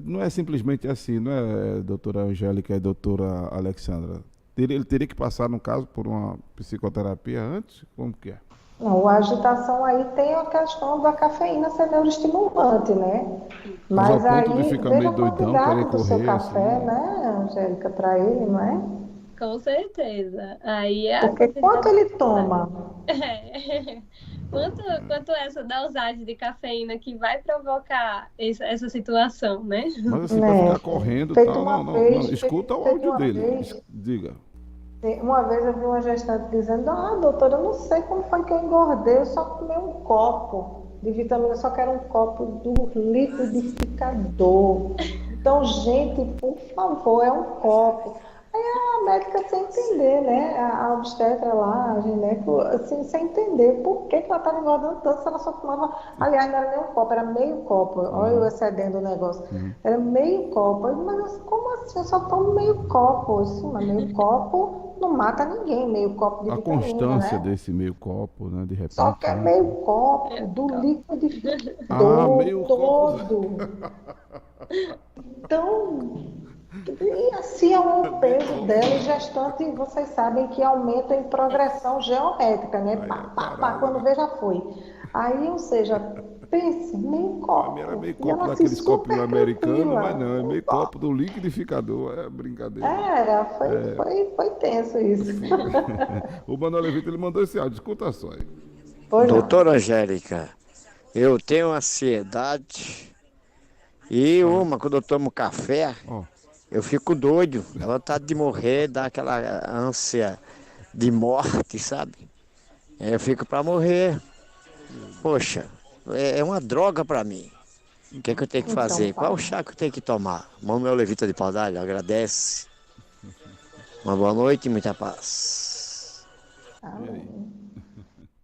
Não é simplesmente assim, não é, doutora Angélica e doutora Alexandra? Ele teria que passar, no caso, por uma psicoterapia antes? Como que é? Não, a agitação aí tem a questão da cafeína ser neuroestimulante, né? Mas ao Mas ponto de aí, ficar veja meio a doidão, querer quantidade do seu correr café, assim. né, Angélica, para ele, não é? Com certeza. Aí é a Porque quanto quantidade. ele toma? É. Quanto essa dosagem de cafeína que vai provocar essa situação, né? Mas assim, para Né? ficar correndo e Feito tal, não, uma não, não. vez, Escuta o teve áudio uma dele. vez, Diga. uma vez eu vi uma gestante dizendo, doutora, eu não sei como foi que eu engordei, eu só comi um copo de vitamina, eu só quero um copo do liquidificador. Então, gente, por favor, é um copo. Aí a médica sem entender, né? A obstetra lá, a gineco, assim, sem entender por que ela estava engordando tanto se ela só tomava. Aliás, não era nem um copo, era meio copo. Olha eu excedendo o negócio. Era meio copo. Eu, mas como assim? Eu só tomo meio copo. Isso, mas meio copo não mata ninguém, meio copo de A vitamina, constância né? desse meio copo, né? De Só repente, que é né? meio copo É, do Ah, liquidificador meio copo. todo. Então, e assim é o Meio peso copo. dela, e gestante, vocês sabem que aumenta em progressão geométrica, né? Aí Pá, é pá, pá, parada, quando né? vê já foi. Aí, ou seja, pense, meio Pra mim era copo. meio E copo ela assim, daqueles copinhos super americanos, mas tranquila. não, é meio copo do liquidificador. É brincadeira. Era, foi tenso isso. Foi. O Manuel Levita, ele mandou esse áudio. Escuta só aí. Pois não. Doutora Angélica, eu tenho ansiedade e Tá. quando eu tomo café, Ó. eu fico doido. Dá vontade de morrer, dá aquela ânsia de morte, sabe? Eu fico para morrer. Poxa, é uma droga para mim. O que é que eu tenho que Então, fazer? Qual pai. o chá que eu tenho que tomar? Manuel Levita de Paudalho, agradece. Uma boa noite e muita paz. E aí? Amém.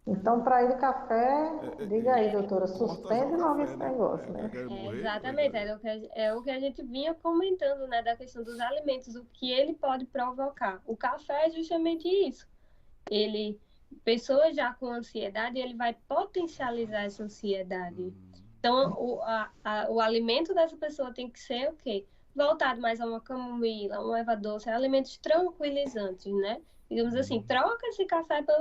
Então, para ele, café, diga aí, doutora, Corta já o suspende logo café, esse né? negócio, Quer né? querer morrer? Exatamente, Brincadeira. é o que a gente vinha comentando, né, da questão dos alimentos, o que ele pode provocar. O café é justamente isso. Ele, pessoas já com ansiedade, ele vai potencializar essa ansiedade. Então, o alimento dessa pessoa tem que ser o quê? Voltado mais a uma camomila, uma erva doce, alimentos tranquilizantes, né? Digamos assim, troca esse café por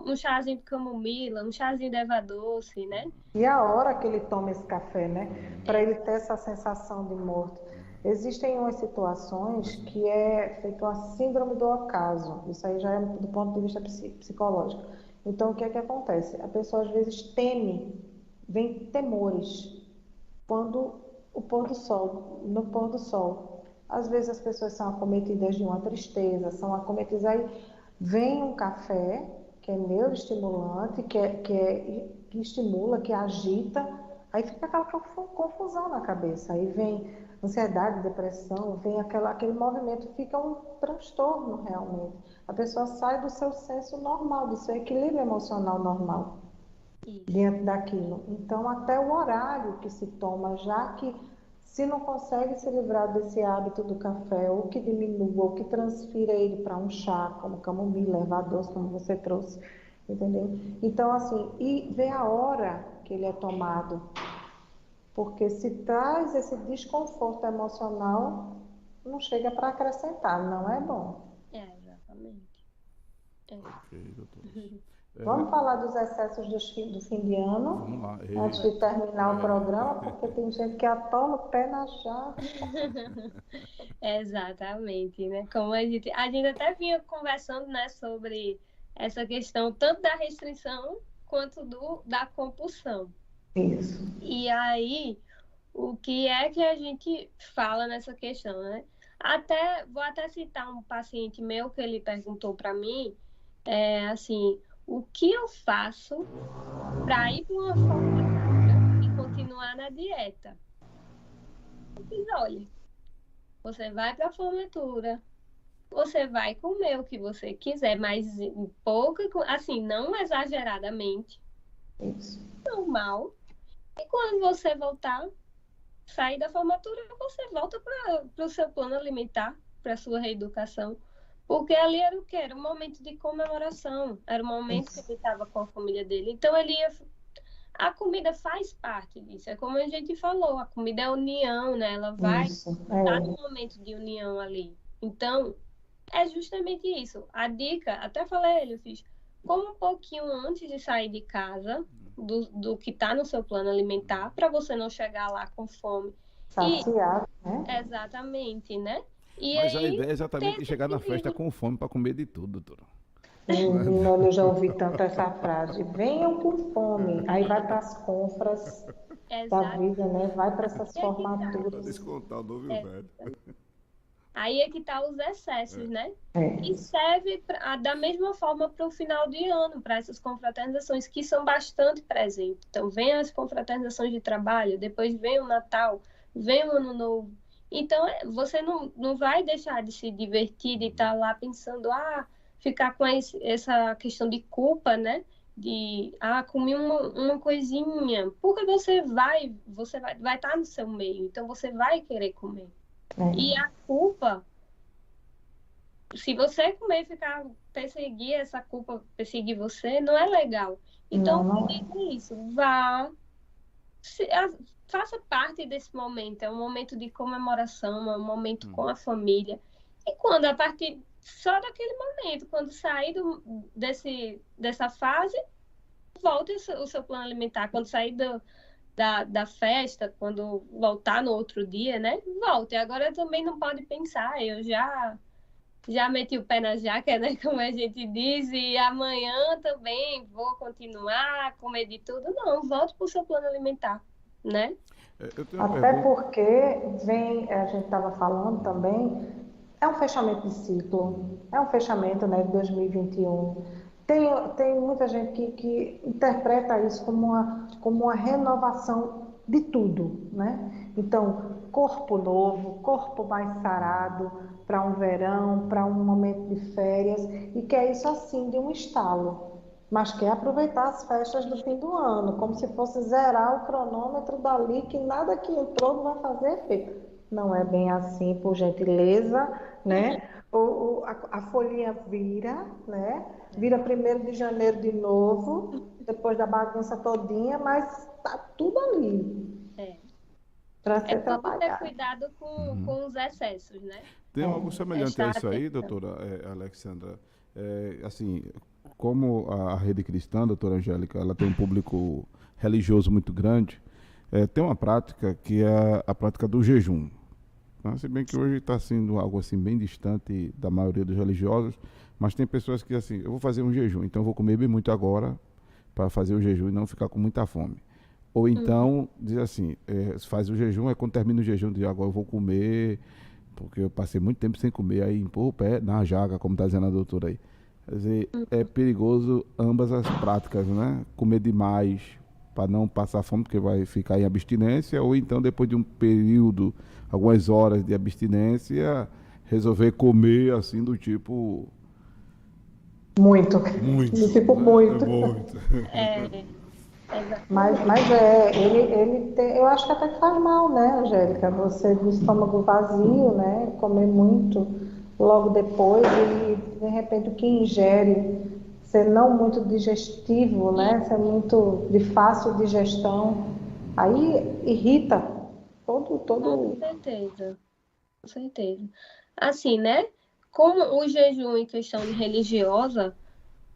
um chazinho de camomila, um chazinho de erva doce, né? E a hora que ele toma esse café, né? Para ele ter essa sensação de morto. Existem umas situações que é feito uma síndrome do ocaso. Isso aí já é do ponto de vista psicológico. Então, o que é que acontece? A pessoa às vezes teme, vem temores quando o pôr do sol, no pôr do sol. Às vezes as pessoas são acometidas de uma tristeza, são acometidas aí, vem um café que é neuroestimulante, que estimula, que agita, aí fica aquela confusão na cabeça, aí vem ansiedade, depressão, vem aquele movimento, fica um transtorno realmente. A pessoa sai do seu senso normal, do seu equilíbrio emocional normal Isso. diante daquilo. Então, até o horário que se toma, já que Se não consegue se livrar desse hábito do café, ou que diminua, ou que transfira ele para um chá, como camomila, erva doce, como você trouxe, entendeu? Então, assim, e ver a hora que ele é tomado, porque se traz esse desconforto emocional, não chega para acrescentar, não é bom. Exatamente. Ok, doutora. Vamos falar dos excessos do fim de ano, Vamos lá. antes de terminar o programa, porque tem gente que atola o pé na chave. Exatamente, né? Como a gente até vinha conversando, né, sobre essa questão tanto da restrição quanto da compulsão. Isso. E aí, o que é que a gente fala nessa questão, né? Vou até citar um paciente meu que ele perguntou para mim, assim, o que eu faço para ir para uma formatura e continuar na dieta? Eu fiz, olha, você vai para a formatura, você vai comer o que você quiser, mas em pouca, assim, não exageradamente, Isso. normal. E quando você voltar, sair da formatura, você volta para o seu plano alimentar, para a sua reeducação. Porque ali era o quê? Era um momento de comemoração, era um momento que ele estava com a família dele. Então, a comida faz parte disso. É como a gente falou, a comida é união, né? Ela vai estar no momento de união ali. Então, é justamente isso. A dica, até falei ele, eu fiz, como um pouquinho antes de sair de casa, do que está no seu plano alimentar, para você não chegar lá com fome. Saciado, né? Exatamente, né? E Mas a aí, ideia é exatamente chegar na festa com fome para comer de tudo, doutora. Eu já ouvi tanto essa frase. Venham com fome. Aí vai para as compras da vida, né? Vai para essas formaturas. Descontar o novo e o velho. Aí é que tá os excessos, né? E serve da mesma forma para o final de ano, para essas confraternizações que são bastante presentes. Então, vem as confraternizações de trabalho, depois vem o Natal, vem o Ano Novo. Então, você não vai deixar de se divertir, de estar lá pensando, ficar com essa questão de culpa, né? De, comi uma coisinha. Porque você vai estar no seu meio, então você vai querer comer. E a culpa, se você comer e perseguir essa culpa, perseguir você, não é legal. Então, é isso. Faça parte desse momento. É um momento de comemoração, é um momento com a família. E quando, a partir só daquele momento, quando sair dessa fase, volte o seu plano alimentar. Quando sair da festa, quando voltar no outro dia, né? Volte. Agora também não pode pensar, eu já meti o pé na jaca, né? Como a gente diz, e amanhã também vou continuar a comer de tudo. Não, volte para o seu plano alimentar, né? Até porque a gente estava falando também, é um fechamento de ciclo, é um fechamento, né, de 2021. Tem muita gente que interpreta isso como uma renovação de tudo, né? Então, corpo novo, corpo mais sarado para um verão, para um momento de férias, e quer isso assim, de um estalo. Mas quer aproveitar as festas do fim do ano, como se fosse zerar o cronômetro dali, que nada que entrou não vai fazer efeito. Não é bem assim, por gentileza, né? A folhinha vira, né? Vira 1º de janeiro de novo, depois da bagunça todinha, mas tá tudo ali. Para ser trabalhado. Ter cuidado com os excessos, né? Tem algo semelhante a isso aí, doutora Alexandra? Assim, como a Rede Cristã, doutora Angélica, ela tem um público religioso muito grande, tem uma prática que é a prática do jejum. Se bem que hoje está sendo algo assim bem distante da maioria dos religiosos, mas tem pessoas que assim, eu vou fazer um jejum, então eu vou comer bem muito agora para fazer o jejum e não ficar com muita fome. Ou então, diz assim, faz o jejum, aí quando termina o jejum, diz agora eu vou comer, porque eu passei muito tempo sem comer, aí empurra o pé na jaca, como está dizendo a doutora aí. Quer dizer, é perigoso ambas as práticas, né? Comer demais para não passar fome, porque vai ficar em abstinência, ou então depois de um período, algumas horas de abstinência, resolver comer assim do tipo... Muito. Muito. Do tipo muito. Muito. Eu acho que até faz mal, né, Angélica? Você do estômago vazio, né? Comer muito logo depois e de repente o que ingere ser não muito digestivo, né? Ser muito de fácil digestão, aí irrita todo, Com todo. certeza, com certeza. Assim, né? Como o jejum em questão religiosa,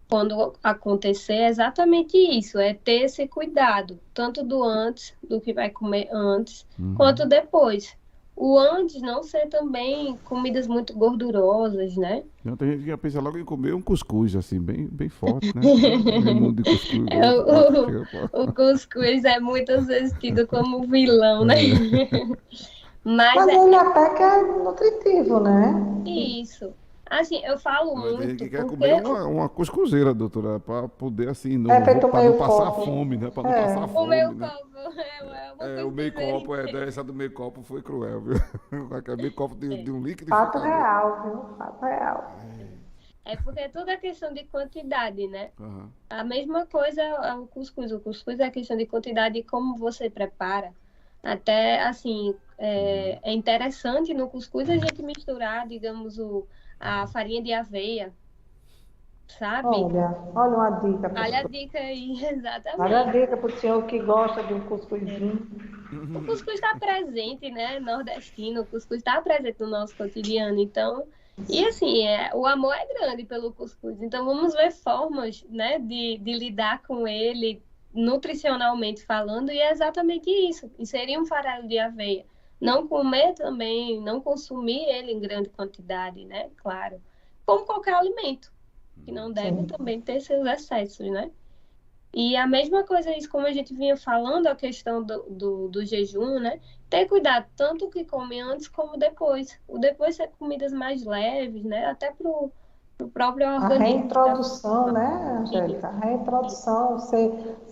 quando acontecer, é exatamente isso, é ter esse cuidado, tanto do antes, do que vai comer antes, quanto depois. O antes não ser também comidas muito gordurosas, né? Então, tem gente que já pensa logo em comer um cuscuz, assim, bem forte, né? Meio mundo de cuscuz. É, o cuscuz é muitas vezes tido como vilão, né? Mas Mas é ele até que é nutritivo, né? isso. Assim, eu falo Mas tem gente muito que quer comer porque uma cuscuzeira, doutora, para poder, assim, É feito para não meio passar copo. fome, né? Para não É. passar o meu fome, né? copo é uma É, coisa o meio copo, diferente. essa do meio copo foi cruel, viu? Aquele meio copo de um Fato liquidificador. real, viu? Fato real. É porque tudo é questão de quantidade, né? Aham. A mesma coisa é o cuscuz. O cuscuz é questão de quantidade e como você prepara. Até, assim, é interessante no cuscuz a gente misturar, digamos, a farinha de aveia, sabe? Olha uma dica, Olha a pastor. dica aí, Olha a exatamente. dica para o senhor que gosta de um cuscuzinho. O cuscuz está presente, né? Nordestino, o cuscuz está presente no nosso cotidiano. Então, e assim, o amor é grande pelo cuscuz. Então, vamos ver formas, né, de lidar com ele nutricionalmente falando, e é exatamente isso. Inserir um farelo de aveia. Não comer também, não consumir ele em grande quantidade, né? Claro. Como qualquer alimento, que não deve Sim. também ter seus excessos, né? E a mesma coisa, isso como a gente vinha falando, a questão do jejum, né? Ter cuidado tanto o que come antes como depois. O depois ser comidas mais leves, né? Até pro próprio A organismo. reintrodução, né, Angélica? A reintrodução ser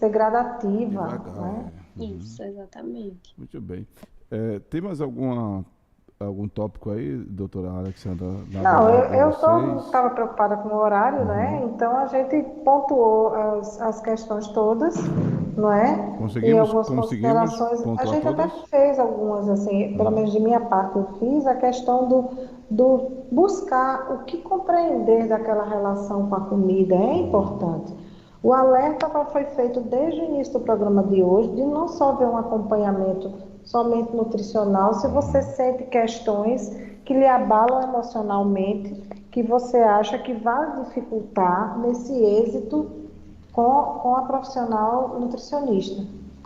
gradativa, Devagar, né? é. Isso, exatamente. Muito bem. Tem mais algum tópico aí, doutora Alexandra, na Não, abordagem de eu vocês? estava preocupada com o horário, né? Então a gente pontuou as questões todas, não é? E algumas Conseguimos considerações. A pontuar gente até todas? fez algumas, assim, pelo menos de minha parte eu fiz, a questão do buscar o que compreender daquela relação com a comida é importante. O alerta foi feito desde o início do programa de hoje, de não só ver um acompanhamento somente nutricional, se você sente questões que lhe abalam emocionalmente, que você acha que vai dificultar nesse êxito com a profissional nutricionista.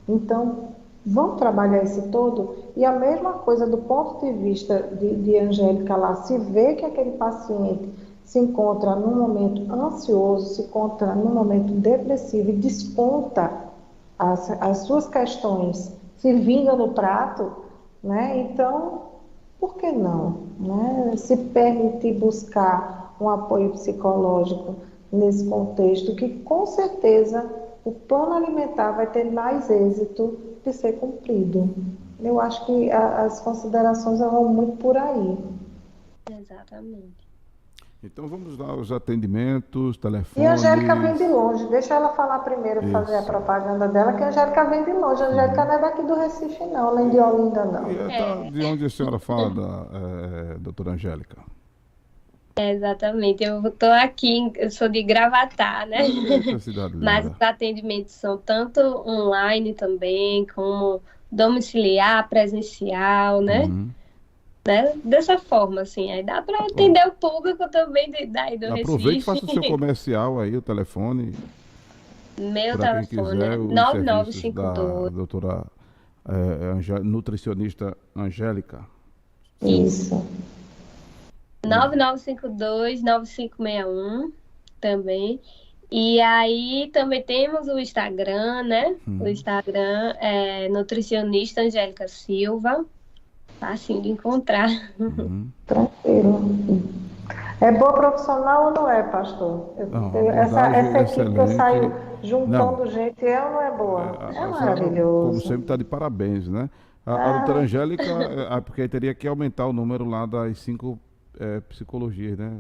Então, vamos trabalhar esse todo? E a mesma coisa do ponto de vista de Angélica lá, se vê que aquele paciente se encontra num momento ansioso, se encontra num momento depressivo e desconta as suas questões se vinga no prato, né? Então, por que não, né? Se permitir buscar um apoio psicológico nesse contexto, que com certeza o plano alimentar vai ter mais êxito de ser cumprido. Eu acho que as considerações vão muito por aí. Exatamente. Então vamos lá, os atendimentos, E a Angélica vem de telefones. longe, deixa ela falar primeiro, fazer a Isso. propaganda dela, que a Angélica vem de longe. A Angélica não é daqui do Recife, não, nem de Olinda, não. De onde a senhora fala, doutora Angélica? Exatamente. Eu estou aqui, eu sou de Gravatá, né? Eita, cidade Mas linda. os atendimentos são tanto online também, como domiciliar, presencial, né? Dessa forma, assim, aí dá para atender o público também daí do Aproveite e Recife. faça o seu comercial aí, o telefone, Meu para quem telefone é quiser, os serviços da 9952. doutora nutricionista Angélica. Isso. 9952-9561 também. E aí também temos o Instagram, né? O Instagram é nutricionista Angélica Silva. Facinho de encontrar. Tranquilo. É boa profissional ou não é, pastor? Não, a Essa abordagem equipe que eu excelente. saio juntando Não, gente, é ou não é boa? É a senhora, como maravilhoso. sempre, está de parabéns, né? A doutora Angélica, porque aí teria que aumentar o número lá das 5 psicologias, né?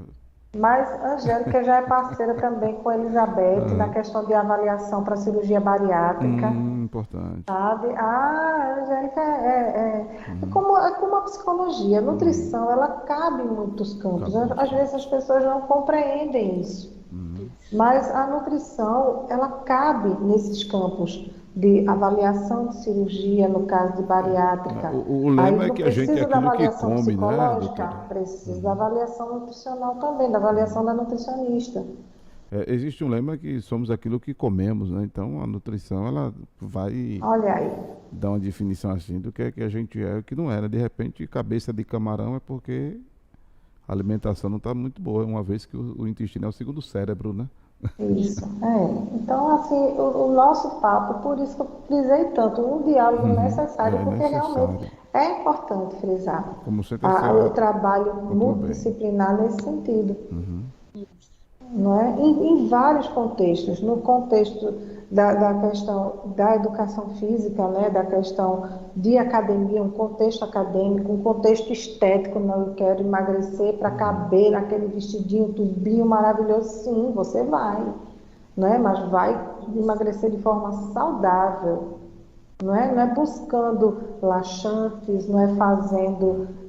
Mas a Angélica já é parceira também com a Elizabeth na questão de avaliação para cirurgia bariátrica, Importante. sabe? A Angélica é como a psicologia. A nutrição, ela cabe em muitos campos. Às vezes as pessoas não compreendem isso. Mas a nutrição, ela cabe nesses campos de avaliação de cirurgia, no caso de bariátrica. O lema Aí é não que a gente é precisa da aquilo que avaliação come, né, psicológica, doutora? precisa da avaliação nutricional também, da avaliação da nutricionista. Existe um lema que somos aquilo que comemos, né? Então a nutrição ela vai Olha aí. dar uma definição assim do que a gente é e o que não é, né? De repente, cabeça de camarão é porque a alimentação não está muito boa, uma vez que o intestino é o segundo cérebro, né? Isso, Então, assim, o nosso papo, por isso que eu frisei tanto, um diálogo necessário, É porque realmente necessário. é importante frisar Como você está o trabalho multidisciplinar nesse sentido, não é? Em vários contextos, no contexto da questão da educação física, né? Da questão de academia, um contexto acadêmico, um contexto estético, não, eu quero emagrecer para caber naquele vestidinho, tubinho maravilhoso, sim, você vai, né? Mas vai emagrecer de forma saudável, não é buscando laxantes, não é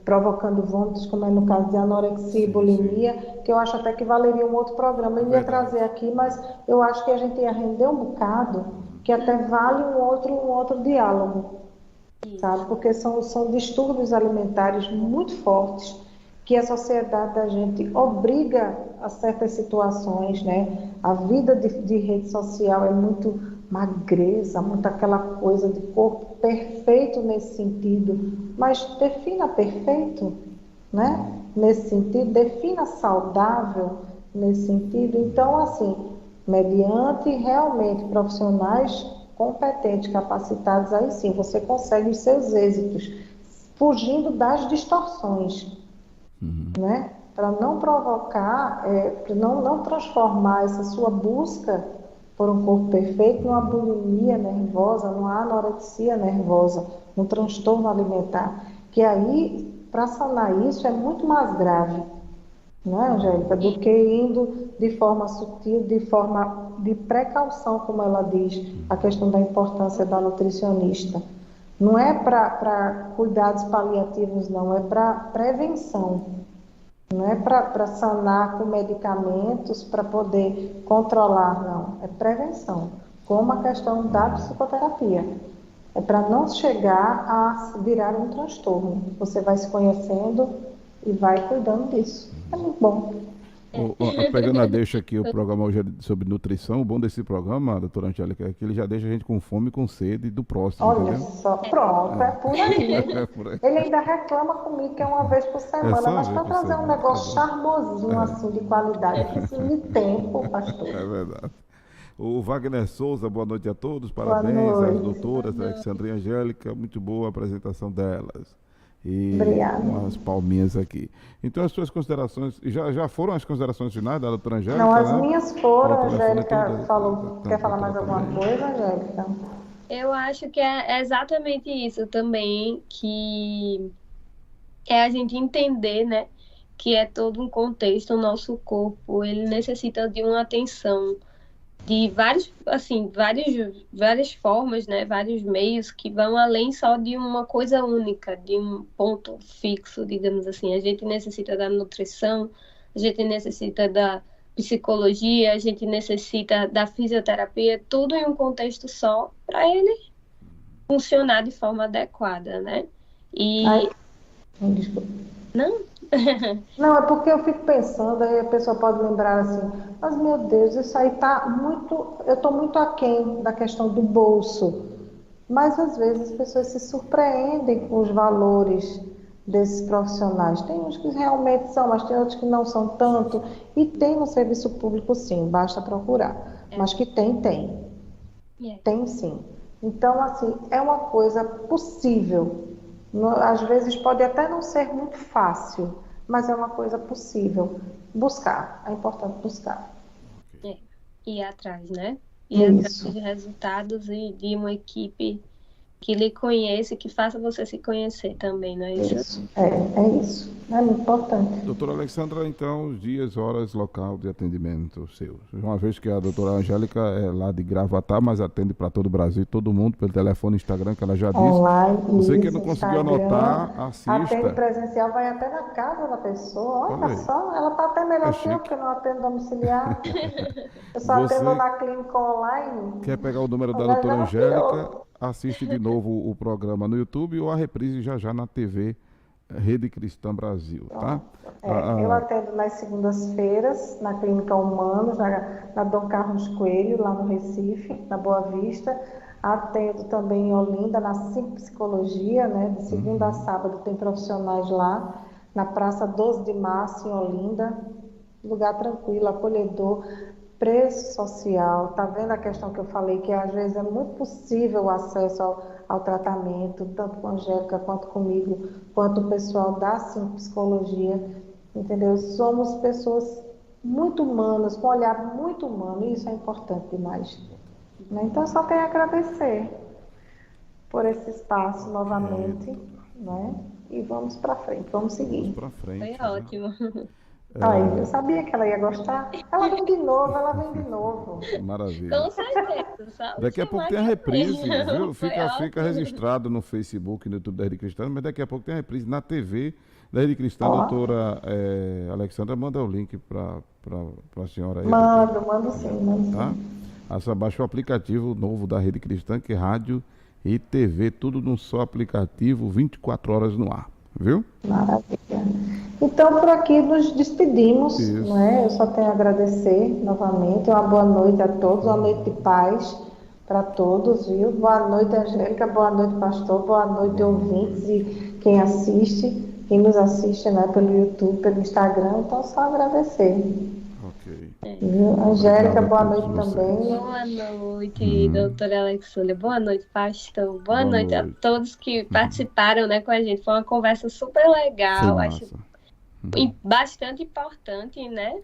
provocando vômitos, como é no caso de anorexia e bulimia, que eu acho até que valeria um outro programa, eu ia trazer aqui, mas eu acho que a gente ia render um bocado, que até vale um outro diálogo, sabe? Porque são distúrbios alimentares muito fortes, que a sociedade da gente obriga a certas situações, né? A vida de rede social é muito magreza, muito aquela coisa de corpo perfeito nesse sentido, mas defina perfeito, né? Nesse sentido, defina saudável nesse sentido. Então, assim, mediante realmente profissionais competentes, capacitados, aí sim você consegue os seus êxitos, fugindo das distorções, né? Para não provocar, para não transformar essa sua busca por um corpo perfeito numa bulimia nervosa, numa anorexia nervosa, num transtorno alimentar, que aí, para sanar isso, é muito mais grave, não é, Angélica, do que indo de forma sutil, de forma de precaução, como ela diz, a questão da importância da nutricionista. Não é para cuidados paliativos, não, é para prevenção. Não é para sanar com medicamentos, para poder controlar, não. É prevenção, como a questão da psicoterapia. É para não chegar a virar um transtorno. Você vai se conhecendo e vai cuidando disso. É muito bom. Pegando a deixa aqui, o programa hoje é sobre nutrição. O bom desse programa, doutora Angélica, é que ele já deixa a gente com fome e com sede do próximo, Olha entendeu? só, pronto, é por aí. É por aí. Ele ainda reclama comigo que é uma vez por semana, só uma mas vez para por trazer um semana, negócio tá charmosinho assim, de qualidade, precisa de tempo, pastor. É verdade. O Wagner Souza, boa noite a todos. Boa Parabéns às noite. doutoras Alexandra e Angélica. Muito boa a apresentação delas. E Obrigada. umas palminhas aqui. Então, as suas considerações, já foram as considerações finais da doutora Angélica? Não, as né? minhas foram, O telefone Angélica todo- falou. Quer falar mais também. alguma coisa, Angélica? Eu acho que é exatamente isso também, que é a gente entender, né, que é todo um contexto, o nosso corpo, ele necessita de uma atenção de várias formas, né, vários meios que vão além só de uma coisa única, de um ponto fixo, digamos assim. A gente necessita da nutrição, a gente necessita da psicologia, a gente necessita da fisioterapia, tudo em um contexto só para ele funcionar de forma adequada, né? E Ai, desculpa. não, Não, é porque eu fico pensando, aí a pessoa pode lembrar assim, mas meu Deus, isso aí tá muito, eu estou muito aquém da questão do bolso. Mas às vezes as pessoas se surpreendem com os valores desses profissionais. Tem uns que realmente são, mas tem outros que não são tanto. E tem no serviço público sim, basta procurar. Mas que tem. Tem sim. Então, assim, é uma coisa possível. Às vezes pode até não ser muito fácil, mas é uma coisa possível. Buscar, é importante buscar. ir atrás, né? Ir atrás Isso. de resultados e de uma equipe que lhe conheça e que faça você se conhecer também, não é isso? Isso, é isso. É muito importante. Doutora Alexandra, então, os dias, horas, local de atendimento seus. Uma vez que a doutora Angélica é lá de Gravatá, mas atende para todo o Brasil, todo mundo, pelo telefone, Instagram, que ela já disse. Online, Você que isso, não conseguiu Instagram, anotar, assista. atende presencial, vai até na casa da pessoa. Olha Olha aí. só, ela está até melhor É que eu, chique. porque eu não atendo domiciliar. Eu só Você atendo na clínica online. quer pegar o número da Mas doutora ela Angélica, tirou. assiste de novo o programa no YouTube ou a reprise já na TV Rede Cristã Brasil, tá? Eu atendo nas segundas-feiras, na Clínica Humanos, na Dom Carlos Coelho, lá no Recife, na Boa Vista. Atendo também em Olinda, na Cinco Psicologia, né? De segunda a sábado tem profissionais lá, na Praça 12 de Março, em Olinda. Lugar tranquilo, acolhedor, preço social. Tá vendo a questão que eu falei, que às vezes é muito possível o acesso ao tratamento, tanto com a Angélica quanto comigo, quanto o pessoal da Cinco Psicologia, entendeu? Somos pessoas muito humanas, com um olhar muito humano, e isso é importante demais. Né? Então, só tenho a agradecer por esse espaço novamente, né? E vamos para frente, vamos seguir. Pra frente. Foi ótimo. Aí, eu sabia que ela ia gostar. Ela vem de novo. Maravilha. Com certeza. Só Daqui a pouco chamar tem a que reprise, vem. viu? Foi Fica ótimo. registrado no Facebook e no YouTube da Rede Cristã, mas daqui a pouco tem a reprise na TV da Rede Cristã. Ó. A doutora Alexandra manda o link para a senhora aí. Mando sim. Tá? Você baixa o aplicativo novo da Rede Cristã, que é rádio e TV, tudo num só aplicativo, 24 horas no ar, viu? Maravilha. Então, por aqui nos despedimos, Isso. não é? Eu só tenho a agradecer novamente. Uma boa noite a todos, uma noite de paz para todos, viu? Boa noite, Angélica, boa noite, pastor, boa noite, ouvintes e quem assiste, quem nos assiste, né, pelo YouTube, pelo Instagram. Então, só agradecer. Ok. Viu? Angélica, Obrigado a boa todos noite vocês. também. Boa noite, doutora Alexandra. Boa noite, pastor. Boa noite a todos que participaram, né, com a gente. Foi uma conversa super Foi legal, acho massa. bastante importante, né?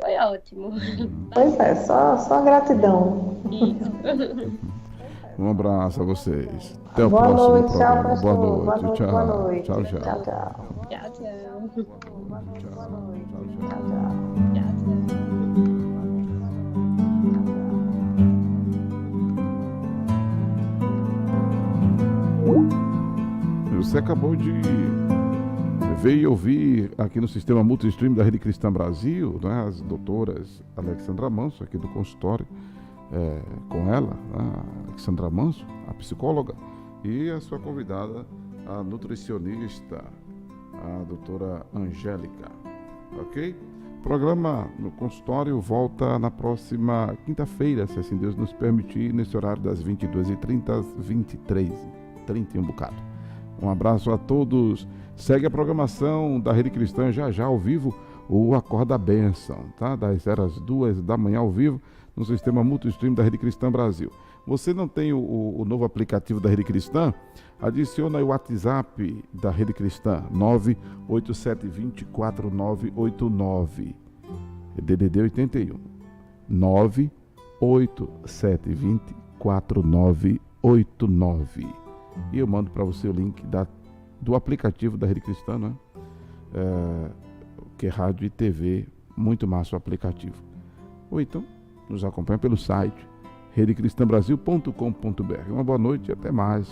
Foi ótimo. Pois é, só gratidão. Isso. Um abraço a vocês. Até o Boa próximo noite, tchau, programa. pastor. Boa noite. Tchau. Boa noite. Tchau. Tchau, tchau. Tchau, tchau. Tchau, tchau. Tchau, tchau. Você acabou de ver e ouvir aqui no sistema Multistream da Rede Cristã Brasil, né, as doutoras Alexandra Manso, aqui do consultório, com ela, né, Alexandra Manso, a psicóloga, e a sua convidada, a nutricionista, a doutora Angélica. Ok? O programa no consultório volta na próxima quinta-feira, se assim Deus nos permitir, nesse horário das 22h30 às 23h30 e um bocado. Um abraço a todos. Segue a programação da Rede Cristã já ao vivo, o Acorda a Bênção, tá? Das 0 às 2 da manhã ao vivo, no sistema Multistream da Rede Cristã Brasil. Você não tem o novo aplicativo da Rede Cristã? Adiciona aí o WhatsApp da Rede Cristã, 987204989. DDD 81. 987204989. E eu mando para você o link do aplicativo da Rede Cristã, né? Que é rádio e TV, muito massa o aplicativo. Ou então, nos acompanha pelo site redecristãbrasil.com.br. Uma boa noite e até mais.